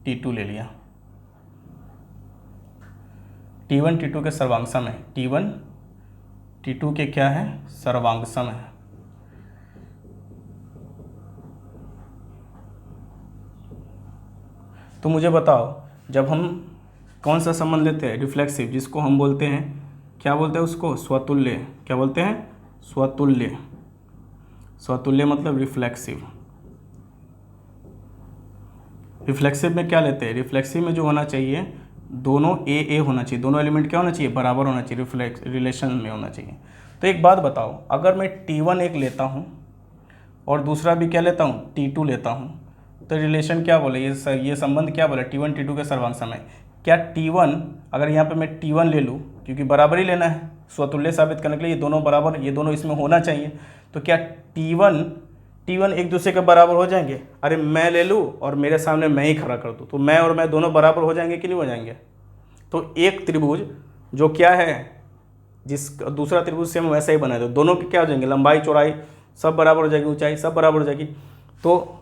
T2 ले लिया, T1 T2 के सर्वांगसम है, T1 T2 के क्या है, सर्वांगसम है। तो मुझे बताओ, जब हम कौन सा संबंध लेते हैं, रिफ्लेक्सिव, जिसको हम बोलते हैं, क्या बोलते हैं उसको, स्वतुल्य। क्या बोलते हैं, स्वतुल्य। स्वतुल्य मतलब रिफ्लेक्सिव। रिफ्लेक्सिव में क्या लेते हैं, रिफ्लेक्सिव में जो होना चाहिए, दोनों ए होना चाहिए, दोनों एलिमेंट क्या होना चाहिए, बराबर होना चाहिए, रिफ्लेक्स रिलेशन में होना चाहिए। तो एक बात बताओ, अगर मैं T1 एक लेता हूँ और दूसरा भी क्या लेता हूँ, T2 लेता हूँ, तो रिलेशन क्या बोले, ये संबंध क्या बोले, T1 T2 के सर्वांगसम है। क्या T1, अगर यहाँ पे मैं T1 ले लूँ, क्योंकि बराबर ही लेना है, स्वतुल्य साबित करने के लिए ये दोनों बराबर, ये दोनों इसमें होना चाहिए। तो क्या T1 एक दूसरे के बराबर हो जाएंगे। अरे मैं ले लूँ और मेरे सामने मैं ही खड़ा कर दूँ, तो मैं और मैं दोनों बराबर हो जाएंगे कि नहीं हो जाएंगे। तो एक त्रिभुज जो क्या है, जिस दूसरा त्रिभुज से हम वैसा ही बनाए, तो दोनों के क्या हो जाएंगे, लंबाई चौड़ाई सब बराबर हो जाएगी, ऊंचाई सब बराबर हो जाएगी। तो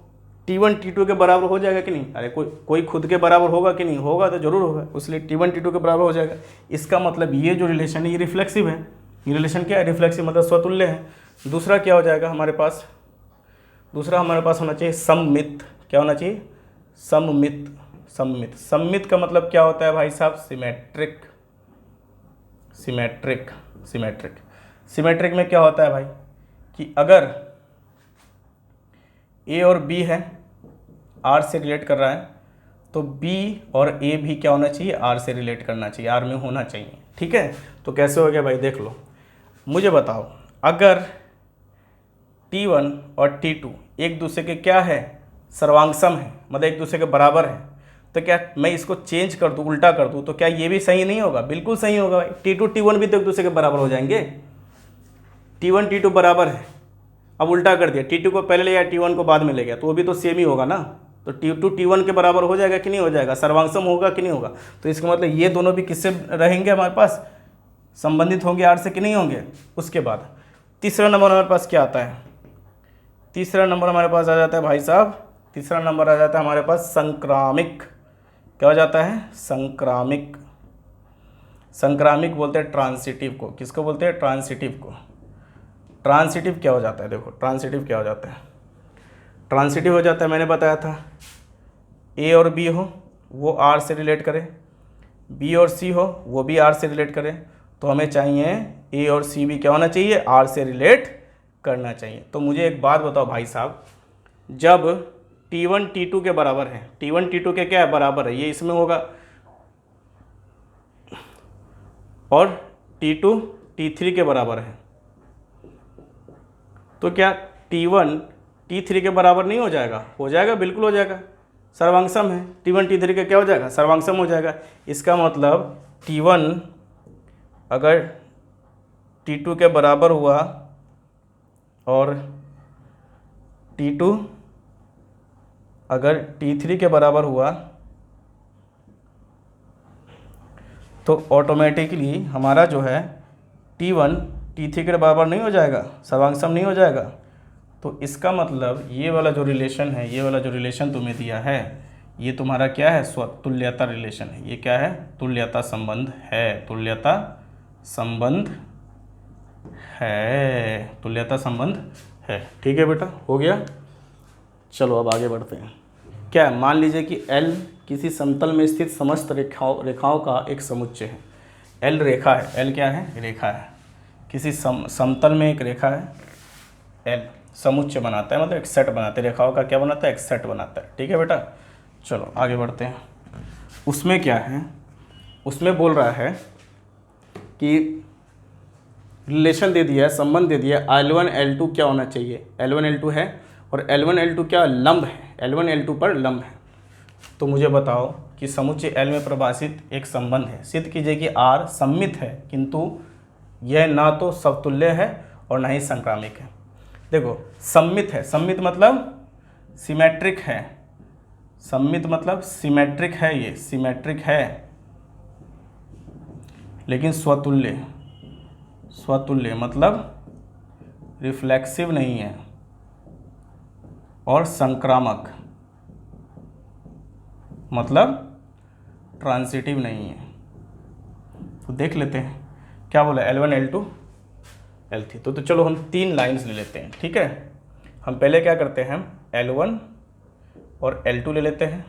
T1 T2 के बराबर हो जाएगा कि नहीं, अरे कोई खुद के बराबर होगा कि नहीं, होगा तो जरूर होगा, इसलिए T1 T2 के बराबर हो जाएगा। इसका मतलब ये जो रिलेशन है ये रिफ्लेक्सिव है। ये रिलेशन क्या है, रिफ्लेक्सिव मतलब स्वतुल्य है। दूसरा क्या हो जाएगा हमारे पास, दूसरा हमारे पास होना चाहिए सममित। क्या होना चाहिए, सममित। सममित का मतलब क्या होता है भाई साहब, सिमेट्रिक में क्या होता है भाई, कि अगर ए और बी है, आर से रिलेट कर रहा है, तो बी और ए भी क्या होना चाहिए, आर से रिलेट करना चाहिए, आर में होना चाहिए, ठीक है। तो कैसे हो गया भाई, देख लो, मुझे बताओ, अगर T1 और T2 एक दूसरे के क्या है, सर्वांगसम है, मतलब एक दूसरे के बराबर है, तो क्या मैं इसको चेंज कर दूँ, उल्टा कर दूँ, तो क्या ये भी सही नहीं होगा, बिल्कुल सही होगा भाई। T2 T1 भी तो एक दूसरे के बराबर हो जाएंगे, T1 T2 बराबर है, अब उल्टा कर दिया, T2 को पहले ले गया, T1 को बाद में ले गया, तो वो भी तो सेम ही होगा ना। तो T2 T1 के बराबर हो जाएगा कि नहीं हो जाएगा, सर्वांगसम होगा कि नहीं होगा। तो इसका मतलब ये दोनों भी किससे रहेंगे हमारे पास, संबंधित होंगे R से कि नहीं होंगे। उसके बाद तीसरा नंबर हमारे पास क्या आता है, तीसरा नंबर हमारे पास आ जाता है भाई साहब, तीसरा नंबर आ जाता है हमारे पास संक्रामिक। क्या हो जाता है, संक्रामिक। संक्रामिक बोलते हैं ट्रांसिटिव को, किसको बोलते हैं, ट्रांसिटिव को। ट्रांसिटिव क्या हो जाता है, देखो ट्रांसिटिव क्या हो जाता है, ट्रांसिटिव हो जाता है, मैंने बताया था A और B हो वो R से रिलेट करें, B और C हो वो भी R से रिलेट करें, तो हमें चाहिए A और C भी क्या होना चाहिए, R से रिलेट करना चाहिए। तो मुझे एक बात बताओ भाई साहब, जब T1 T2 के बराबर है, T1 T2 के क्या है, बराबर है, ये इसमें होगा, और T2 T3 के बराबर है, तो क्या T1 T3 के बराबर नहीं हो जाएगा, हो जाएगा, बिल्कुल हो जाएगा, सर्वांगसम है। T1 T3 का क्या हो जाएगा, सर्वांगसम हो जाएगा। इसका मतलब T1 अगर T2 के बराबर हुआ और T2 अगर T3 के बराबर हुआ तो ऑटोमेटिकली हमारा जो है T1 T3 के बराबर नहीं हो जाएगा, सर्वांगसम नहीं हो जाएगा। तो इसका मतलब ये वाला जो रिलेशन है, ये वाला जो रिलेशन तुम्हें दिया है, ये तुम्हारा क्या है, स्वतुल्यता रिलेशन है। ये क्या है, तुल्यता संबंध है, तुल्यता संबंध है, तुल्यता संबंध है। ठीक है बेटा, हो गया। चलो अब आगे बढ़ते हैं। क्या है, मान लीजिए कि L किसी समतल में स्थित समस्त रेखाओं का एक समुच्चय है। L रेखा है, L क्या है, रेखा है। किसी समतल में एक रेखा है, L समुच्चय बनाता है, मतलब एक सेट बनाता है, रेखाओं का क्या बनाता है, एक सेट बनाता है। ठीक है बेटा, चलो आगे बढ़ते हैं। उसमें क्या है, उसमें बोल रहा है कि रिलेशन दे दिया है, संबंध दे दिया है, L1 L2 क्या होना चाहिए, L1 L2 है, और L1 L2 क्या लंब है, L1 L2 पर लंब है। तो मुझे बताओ कि समुच्चय L में परिभाषित एक संबंध है, सिद्ध कीजिए कि R सममित है, किंतु यह ना तो समतुल्य है और ना ही संक्रामिक है। देखो सममित है, सममित मतलब सिमेट्रिक है, सममित मतलब सिमेट्रिक है, ये सिमेट्रिक है, लेकिन स्वतुल्य, स्वतुल्य मतलब रिफ्लेक्सिव नहीं है, और संक्रामक मतलब ट्रांसिटिव नहीं है। तो देख लेते हैं क्या बोला, L1 L2 L3। तो चलो हम 3 लाइंस ले लेते हैं। ठीक है, हम पहले क्या करते हैं, हम L1 और L2 ले लेते हैं,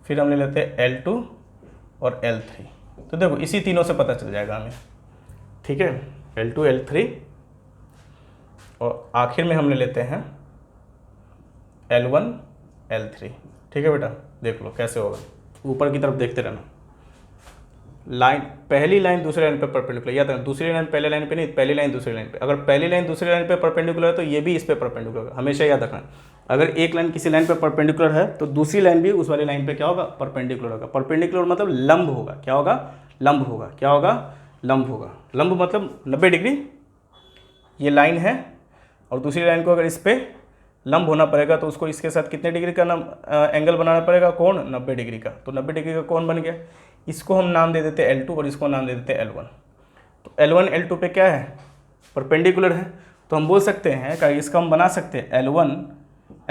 फिर हम ले लेते हैं L2 और L3। तो देखो इसी तीनों से पता चल जाएगा हमें। ठीक है, L2 L3, और आखिर में हम ले लेते हैं L1 L3। ठीक है बेटा, देख लो कैसे होगा, ऊपर की तरफ देखते रहना। लाइन, पहली लाइन दूसरी लाइन पे परपेंडिकुलर, याद रखना, दूसरी लाइन पहले लाइन पे नहीं, पहली लाइन दूसरी लाइन पे। अगर पहली लाइन दूसरी लाइन पे परपेंडिकुलर है तो ये भी इस पे परपेंडिकुलर होगा, हमेशा याद रखना। अगर एक लाइन किसी लाइन पे परपेंडिकुलर है तो दूसरी लाइन भी उस वाली लाइन पे क्या होगा, परपेंडिकुलर होगा। परपेंडिकुलर मतलब लंब होगा, क्या होगा, लंब होगा, क्या होगा, लंब होगा। लंब मतलब 90 डिग्री, ये लाइन है, और दूसरी लाइन को अगर इस पे लंब होना पड़ेगा तो उसको इसके साथ कितने डिग्री का एंगल बनाना पड़ेगा, कोण 90 डिग्री का। तो 90 डिग्री का कोण बन गया, इसको हम नाम दे देते L2 और इसको नाम दे देते L1। तो L1 L2 पे क्या है, परपेंडिकुलर है, तो हम बोल सकते हैं कि इसका हम बना सकते हैं L1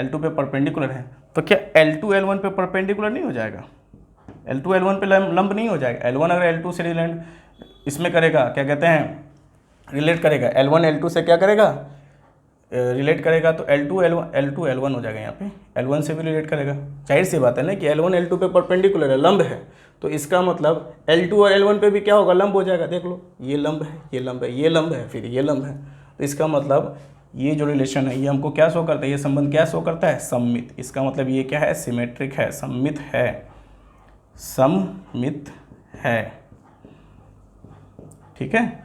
L2 पे परपेंडिकुलर है, तो क्या L2 L1 पे परपेंडिकुलर नहीं हो जाएगा, L2 L1 पे लंब नहीं हो जाएगा। L1 अगर L2 से रिलेट इसमें करेगा, क्या कहते हैं, रिलेट करेगा, L1 L2 से क्या करेगा, रिलेट करेगा, तो L2 L1 हो जाएगा। यहाँ पे L1 से भी रिलेट करेगा, जाहिर सी बात है ना कि L1 L2 पे परपेंडिकुलर है, लंब है, तो इसका मतलब L2 और L1 पे भी क्या होगा, लंब हो जाएगा। देख लो, ये लंब है, ये लंब है, ये लंब है, फिर ये लंब है, तो इसका मतलब ये जो रिलेशन है ये हमको क्या शो करता है, ये संबंध क्या शो करता है, सममित। इसका मतलब ये क्या है, सिमेट्रिक है, सममित है, सममित है। ठीक है,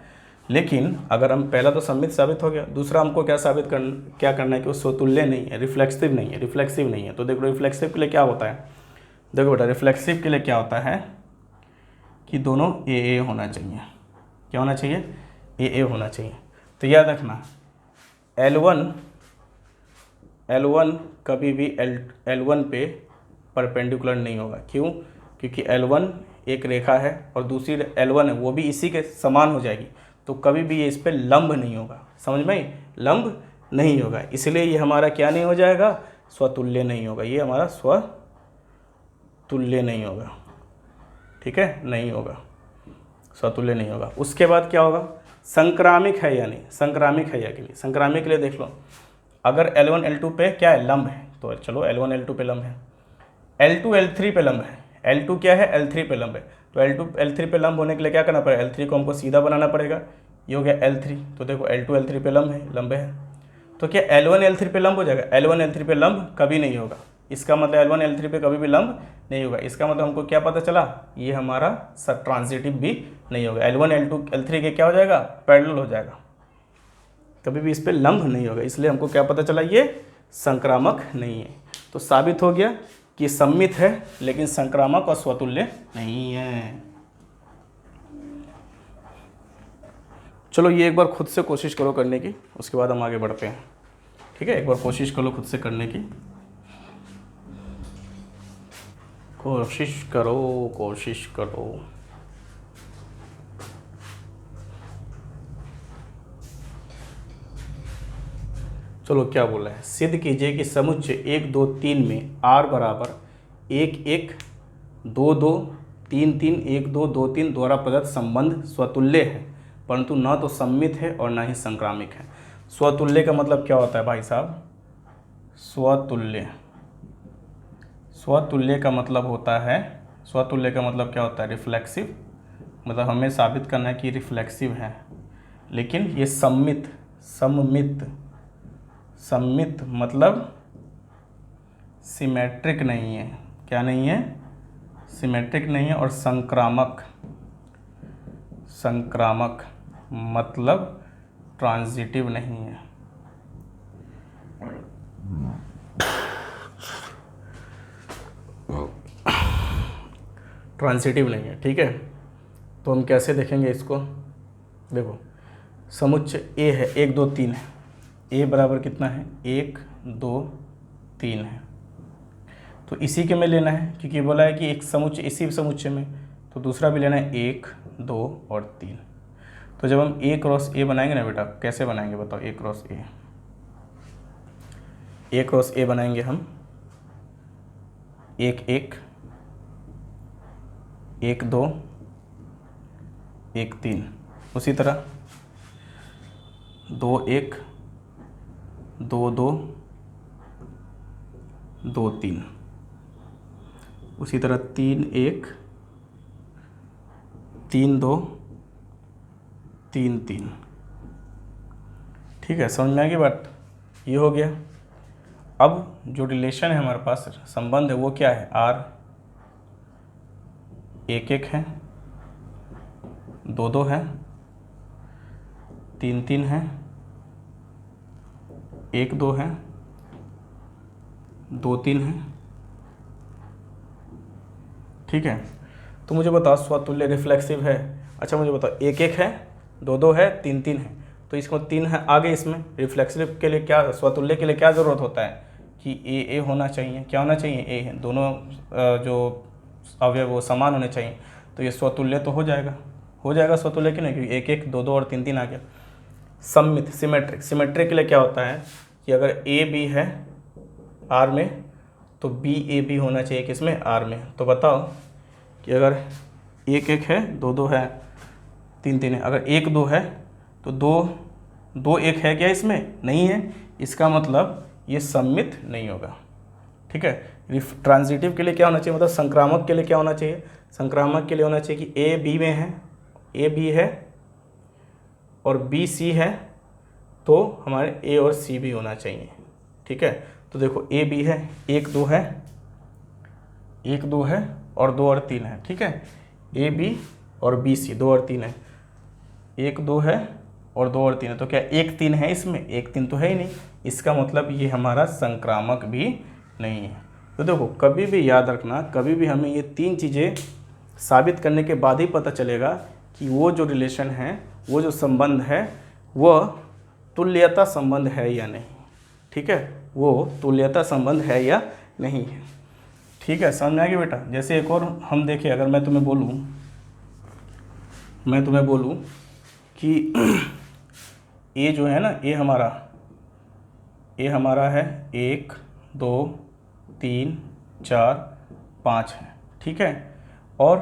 लेकिन अगर हम पहला तो सममित साबित हो गया, दूसरा हमको क्या करना है कि वो स्वतुल्य नहीं है, रिफ्लेक्सिव नहीं है, रिफ्लेक्सिव नहीं है। तो देखो रिफ्लेक्सिव के लिए क्या होता है, देखो बेटा रिफ्लेक्सिव के लिए क्या होता है कि दोनों AA होना चाहिए। क्या होना चाहिए, AA होना चाहिए। तो याद रखना L1 कभी भी L1 पे परपेंडिकुलर नहीं होगा। क्यों? क्योंकि L1 एक रेखा है और दूसरी L1 है, वो भी इसी के समान हो जाएगी, तो कभी भी ये इस पे लंब नहीं होगा। समझ में आई? लंब नहीं होगा, इसलिए ये हमारा क्या नहीं हो जाएगा? स्वतुल्य नहीं होगा। ये हमारा स्वतुल्य नहीं होगा। ठीक है, नहीं होगा, स्वतुल्य नहीं होगा। उसके बाद क्या होगा? संक्रामिक है या नहीं, संक्रामिक है या के लिए, संक्रामिक के लिए देख लो, अगर L1 L2 पे क्या है? लंब है, तो चलो L1 L2 पे लंब है, L2 L3 पे लंब है, L2 क्या है? L3 पे लंब है, तो L2 L3 पे लंब होने के लिए क्या करना पड़ेगा? L3 को हमको सीधा बनाना पड़ेगा, ये हो गया L3, तो देखो L2 L3 पे लंब है, तो क्या L1 L3 पे लंब हो जाएगा? L1 L3 पे लंब कभी नहीं होगा, इसका मतलब L1 L3 पे कभी भी लंब नहीं होगा। इसका मतलब हमको क्या पता चला? ये हमारा ट्रांजिटिव भी नहीं होगा। L1 L2 L3 के क्या हो जाएगा? पैरेलल हो जाएगा, कभी भी इस पे लंब नहीं होगा, इसलिए हमको क्या पता चला? ये संक्रामक नहीं है। तो साबित हो गया कि सममित है लेकिन संक्रामक और स्वतुल्य नहीं है। चलो ये एक बार खुद से कोशिश करो करने की, उसके बाद हम आगे बढ़ते हैं। ठीक है, एक बार कोशिश करो खुद से करने की, कोशिश करो। चलो क्या बोला है? सिद्ध कीजिए कि समुच्चय 1 2 3 में r बराबर 1 1 2 2 3 3 1 2 2 3 द्वारा प्रदत्त संबंध स्वतुल्य है, परंतु न तो सममित है और न ही संक्रामिक है। स्वतुल्य का मतलब क्या होता है भाई साहब? स्वतुल्य का मतलब होता है, स्वतुल्य का मतलब क्या होता है? रिफ्लेक्सिव, मतलब हमें साबित करना है कि रिफ्लेक्सिव है, लेकिन ये सममित मतलब सिमेट्रिक नहीं है। क्या नहीं है? सिमेट्रिक नहीं है। और संक्रामक मतलब ट्रांजिटिव नहीं है। ट्रांजिटिव नहीं है, ठीक है। तो हम कैसे देखेंगे इसको? देखो, समुच्चय ए है, 1 2 3 है, ए बराबर कितना है? 1 2 3 है, तो इसी के में लेना है, क्योंकि बोला है कि एक समुच्चय इसी समुच्चय में, तो दूसरा भी लेना है 1 2 और 3। तो जब हम ए क्रॉस ए बनाएंगे ना बेटा, कैसे बनाएंगे बताओ? ए क्रॉस ए बनाएंगे हम 1 1 1 2 1 3, उसी तरह 2 1 2 2 2 3, उसी तरह 3 1 3 2 3 3। ठीक है, समझ में आ गई बात? ये हो गया। अब जो रिलेशन है हमारे पास, संबंध है, वो क्या है? R 1 1 है, 2 2 है, 3 3 है, 1 2 है, 2 3 है। ठीक है, तो मुझे बताओ स्वतुल्य रिफ्लेक्सिव है। अच्छा मुझे बताओ 1 1 है, 2 2 है, 3 3 है, तो इसको 3 है आगे, इसमें रिफ्लेक्सिव के लिए क्या, स्वतुल्य के लिए क्या ज़रूरत होता है कि ए होना चाहिए। क्या होना चाहिए? ए है, दोनों जो अवयव वो समान होने चाहिए, तो ये स्वतुल्य तो हो जाएगा स्वतुल्य कि नहीं, क्योंकि 1 1 2 2 और 3 3 आ गया। सममित सिमेट्रिक के लिए क्या होता है कि अगर ए बी है आर में, तो बी ए बी होना चाहिए किसमें? आर में। तो बताओ कि अगर 1 1 है, 2 2 है, 3 3 है, अगर 1 2 है तो 2 1 है क्या इसमें? नहीं है, इसका मतलब ये सममित नहीं होगा। ठीक है, ट्रांजिटिव के लिए क्या होना चाहिए, मतलब संक्रामक के लिए क्या होना चाहिए? संक्रामक के लिए होना चाहिए कि ए बी में है, ए बी है और बी सी है, तो हमारे ए और सी भी होना चाहिए। ठीक है, तो देखो ए बी है, 1 2 है, 1 2 है और 2 और 3 है। ठीक है, ए बी और बी सी 2 और 3 है, 1 2 है और 2 और 3 है, तो क्या 1 3 है इसमें? 1 3 तो है ही नहीं, इसका मतलब ये हमारा संक्रामक भी नहीं है। तो देखो, कभी भी याद रखना, कभी भी हमें ये 3 चीज़ें साबित करने के बाद ही पता चलेगा कि वो जो रिलेशन है, वो जो संबंध है, वह तुल्यता संबंध है या नहीं, ठीक है, वो तुल्यता संबंध है या नहीं है। ठीक है, समझ में आ गया बेटा। जैसे एक और हम देखें, अगर मैं तुम्हें बोलूँ कि ए जो है ना, ए हमारा है 1 2 3 4 5 है, ठीक है। और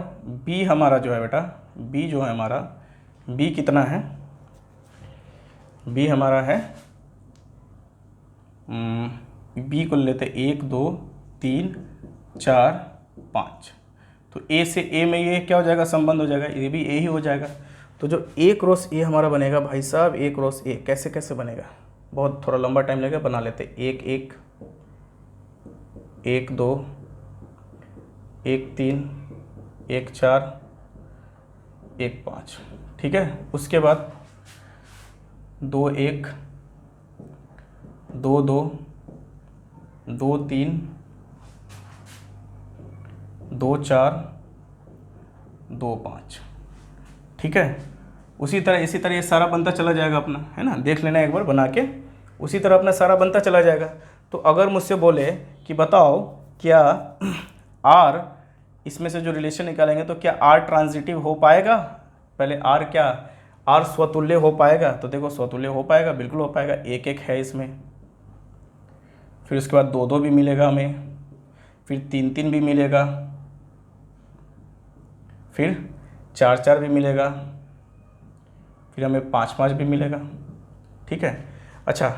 बी हमारा जो है बेटा, बी जो है हमारा, बी कितना है, बी हमारा है, बी को लेते 1 2 3 4 5। तो ए से ए में ये क्या हो जाएगा, संबंध हो जाएगा, ये भी ए ही हो जाएगा। तो जो ए क्रॉस ए हमारा बनेगा भाई साहब, ए क्रॉस ए कैसे बनेगा, बहुत थोड़ा लंबा टाइम लगेगा, बना लेते 1 1 1 2 1 3 1 4 1 5, ठीक है। उसके बाद 2 1 2 2 2 3 2 4 2 5, ठीक है। इसी तरह ये सारा बनता चला जाएगा अपना, है ना, देख लेना एक बार बना के, उसी तरह अपना सारा बनता चला जाएगा। तो अगर मुझसे बोले कि बताओ क्या आर, इसमें से जो रिलेशन निकालेंगे तो क्या आर ट्रांजिटिव हो पाएगा, पहले आर क्या, आर स्वतुल्य हो पाएगा, तो देखो स्वतुल्य हो पाएगा, बिल्कुल हो पाएगा, 1 1 है इसमें, फिर उसके बाद 2 2 भी मिलेगा हमें, फिर 3 3 भी मिलेगा, फिर 4 4 भी मिलेगा, फिर हमें 5 5 भी मिलेगा, ठीक है। अच्छा,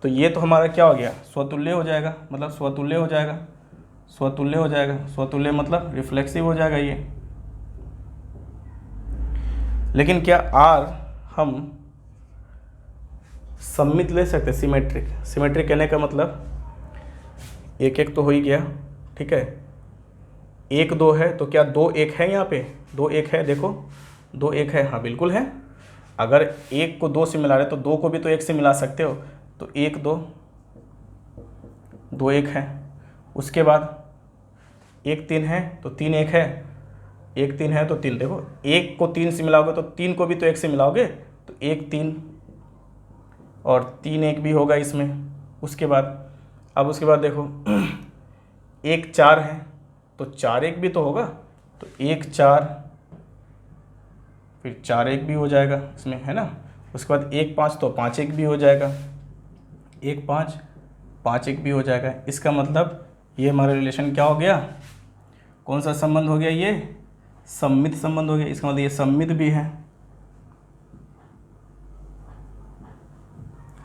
तो ये तो हमारा क्या हो गया, स्वतुल्य हो जाएगा, मतलब स्वतुल्य हो जाएगा, स्वतुल्य मतलब रिफ्लेक्सिव हो जाएगा ये। लेकिन क्या आर हम सम्मित ले सकते, सिमेट्रिक कहने का मतलब 1 1 तो हो ही गया, ठीक है, 1 2 है, तो क्या 2 1 है, यहाँ पे 2 1 है, देखो 2 1 है, हाँ बिल्कुल है। अगर 1 को 2 से मिला रहे तो 2 को भी तो 1 से मिला सकते हो, तो 1 2 2 1 है। उसके बाद 1 3 है तो 3 1 है, 1 3 है तो 3, देखो 1 को 3 से मिलाओगे तो 3 को भी तो 1 से मिलाओगे, तो 1 3 और 3 1 भी होगा इसमें। उसके बाद देखो 1 4 है तो 4 1 भी तो होगा, तो 1 4 फिर 4 1 भी हो जाएगा इसमें, है ना। उसके बाद 1 5 तो 5 1 भी हो जाएगा, 1 5 5 1 भी हो जाएगा। इसका मतलब ये हमारा रिलेशन क्या हो गया, कौन सा संबंध हो गया, ये सम्मित संबंध हो गया। इसका मतलब ये सम्मित भी है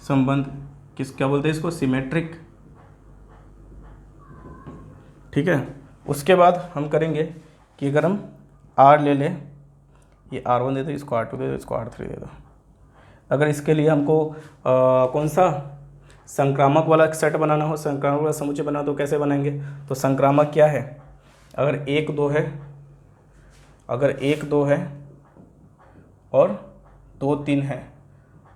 संबंध, क्या बोलते हैं इसको, सिमेट्रिक, ठीक है। उसके बाद हम करेंगे कि अगर हम R ले लें, ये R1 दे दो, इसको R2 दे दो, इसको R3 दे दो। अगर इसके लिए हमको कौन सा संक्रामक वाला सेट बनाना हो, संक्रामक वाला समुच्चय बना, तो कैसे बनाएंगे, तो संक्रामक क्या है, अगर 1 2 है, और 2 3 है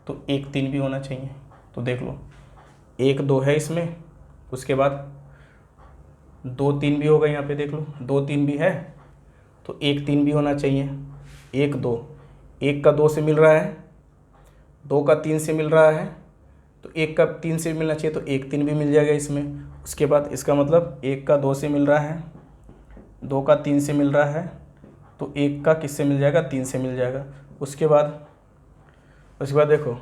तो 1 3 भी होना चाहिए। तो देख लो 1 2 है इसमें, उसके बाद 2 3 भी होगा, यहाँ पे देख लो 2 3 भी है, तो 1 3 भी होना चाहिए। 1 2, 1 का 2 से मिल रहा है, 2 का 3 से मिल रहा है, तो 1 का 3 से मिलना चाहिए, तो 1 3 भी मिल जाएगा इसमें। उसके बाद इसका मतलब 1 का 2 से मिल रहा है, 2 का 3 से मिल रहा है, तो 1 का किससे मिल जाएगा, 3 से मिल जाएगा। उसके बाद देखो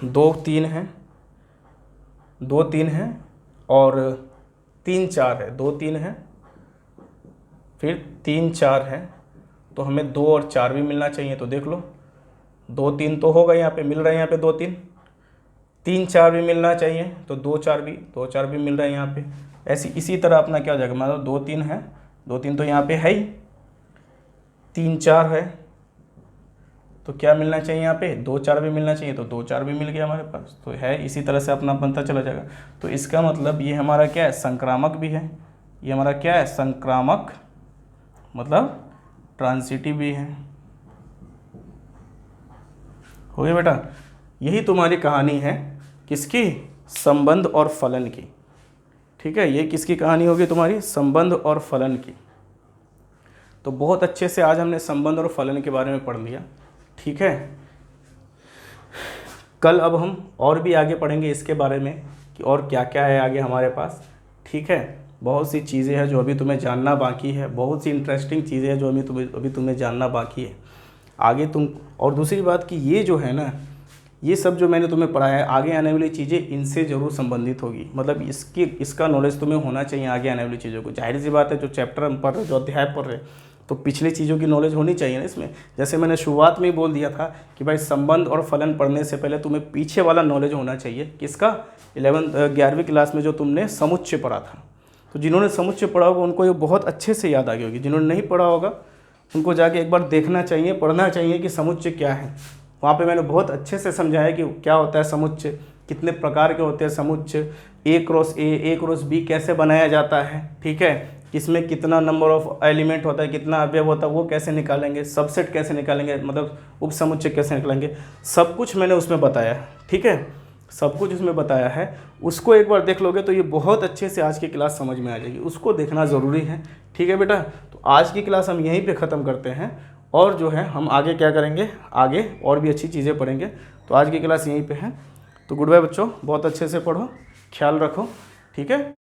2 3 है, 2 3 है और 3 4 है, 2 3 है फिर 3 4 है, तो हमें 2 और 4 भी मिलना चाहिए। तो देख लो 2 3 तो होगा, यहाँ पे मिल रहा है, यहाँ पे 2 3, 3 4 भी मिलना चाहिए, तो 2 4 भी मिल रहा है यहाँ पे। ऐसी इसी तरह अपना क्या हो जाएगा, मतलब 2 3 है, 2 3 तो यहाँ पे है ही, 3 4 है तो क्या मिलना चाहिए, यहाँ पे 2 4 भी मिलना चाहिए, तो 2 4 भी मिल गया हमारे पास, तो है। इसी तरह से अपना बनता चला जाएगा। तो इसका मतलब ये हमारा क्या है, संक्रामक भी है, ये हमारा क्या है, संक्रामक मतलब ट्रांजिटिव भी है। हो गया बेटा, यही तुम्हारी कहानी है, किसकी, संबंध और फलन की, ठीक है। ये किसकी कहानी होगी तुम्हारी, संबंध और फलन की। तो बहुत अच्छे से आज हमने संबंध और फलन के बारे में पढ़ लिया, ठीक है। कल अब हम और भी आगे पढ़ेंगे इसके बारे में कि और क्या क्या है आगे हमारे पास, ठीक है। बहुत सी चीज़ें हैं जो अभी तुम्हें जानना बाकी है, बहुत सी इंटरेस्टिंग चीज़ें हैं जो अभी तुम्हें जानना बाकी है आगे तुम। और दूसरी बात कि ये जो है ना, ये सब जो मैंने तुम्हें पढ़ाया है, आगे आने वाली चीज़ें इनसे ज़रूर संबंधित होगी, मतलब इसका नॉलेज तुम्हें होना चाहिए आगे आने वाली चीज़ों को। जाहिर सी बात है, जो चैप्टर हम पढ़ रहे, जो अध्याय पढ़ रहे, तो पिछली चीज़ों की नॉलेज होनी चाहिए ना इसमें। जैसे मैंने शुरुआत में ही बोल दिया था कि भाई संबंध और फलन पढ़ने से पहले तुम्हें पीछे वाला नॉलेज होना चाहिए, किसका? 11वीं क्लास में जो तुमने समुच्चय पढ़ा था। तो जिन्होंने समुच्चय पढ़ा होगा उनको ये बहुत अच्छे से याद आ गई होगी, जिन्होंने नहीं पढ़ा होगा उनको जाके एक बार देखना चाहिए, पढ़ना चाहिए कि समुच्चय क्या है। वहाँ पे मैंने बहुत अच्छे से समझाया कि क्या होता है समुच्चय, कितने प्रकार के होते हैं समुच्चय, A cross A cross B कैसे बनाया जाता है, ठीक है। इसमें कितना नंबर ऑफ एलिमेंट होता है, कितना अवयव होता है, वो कैसे निकालेंगे, सबसेट कैसे निकालेंगे, मतलब उप समुच्चय कैसे निकालेंगे, सब कुछ मैंने उसमें बताया, ठीक है। सब कुछ उसमें बताया है। उसको एक बार देख लोगे तो ये बहुत अच्छे से आज की क्लास समझ में आ जाएगी, उसको देखना ज़रूरी है, ठीक है बेटा। तो आज की क्लास हम यहीं पे ख़त्म करते हैं, और जो है हम आगे क्या करेंगे, आगे और भी अच्छी चीज़ें पढ़ेंगे। तो आज की क्लास यहीं पे है। तो गुड बाय बच्चों, बहुत अच्छे से पढ़ो, ख्याल रखो, ठीक है।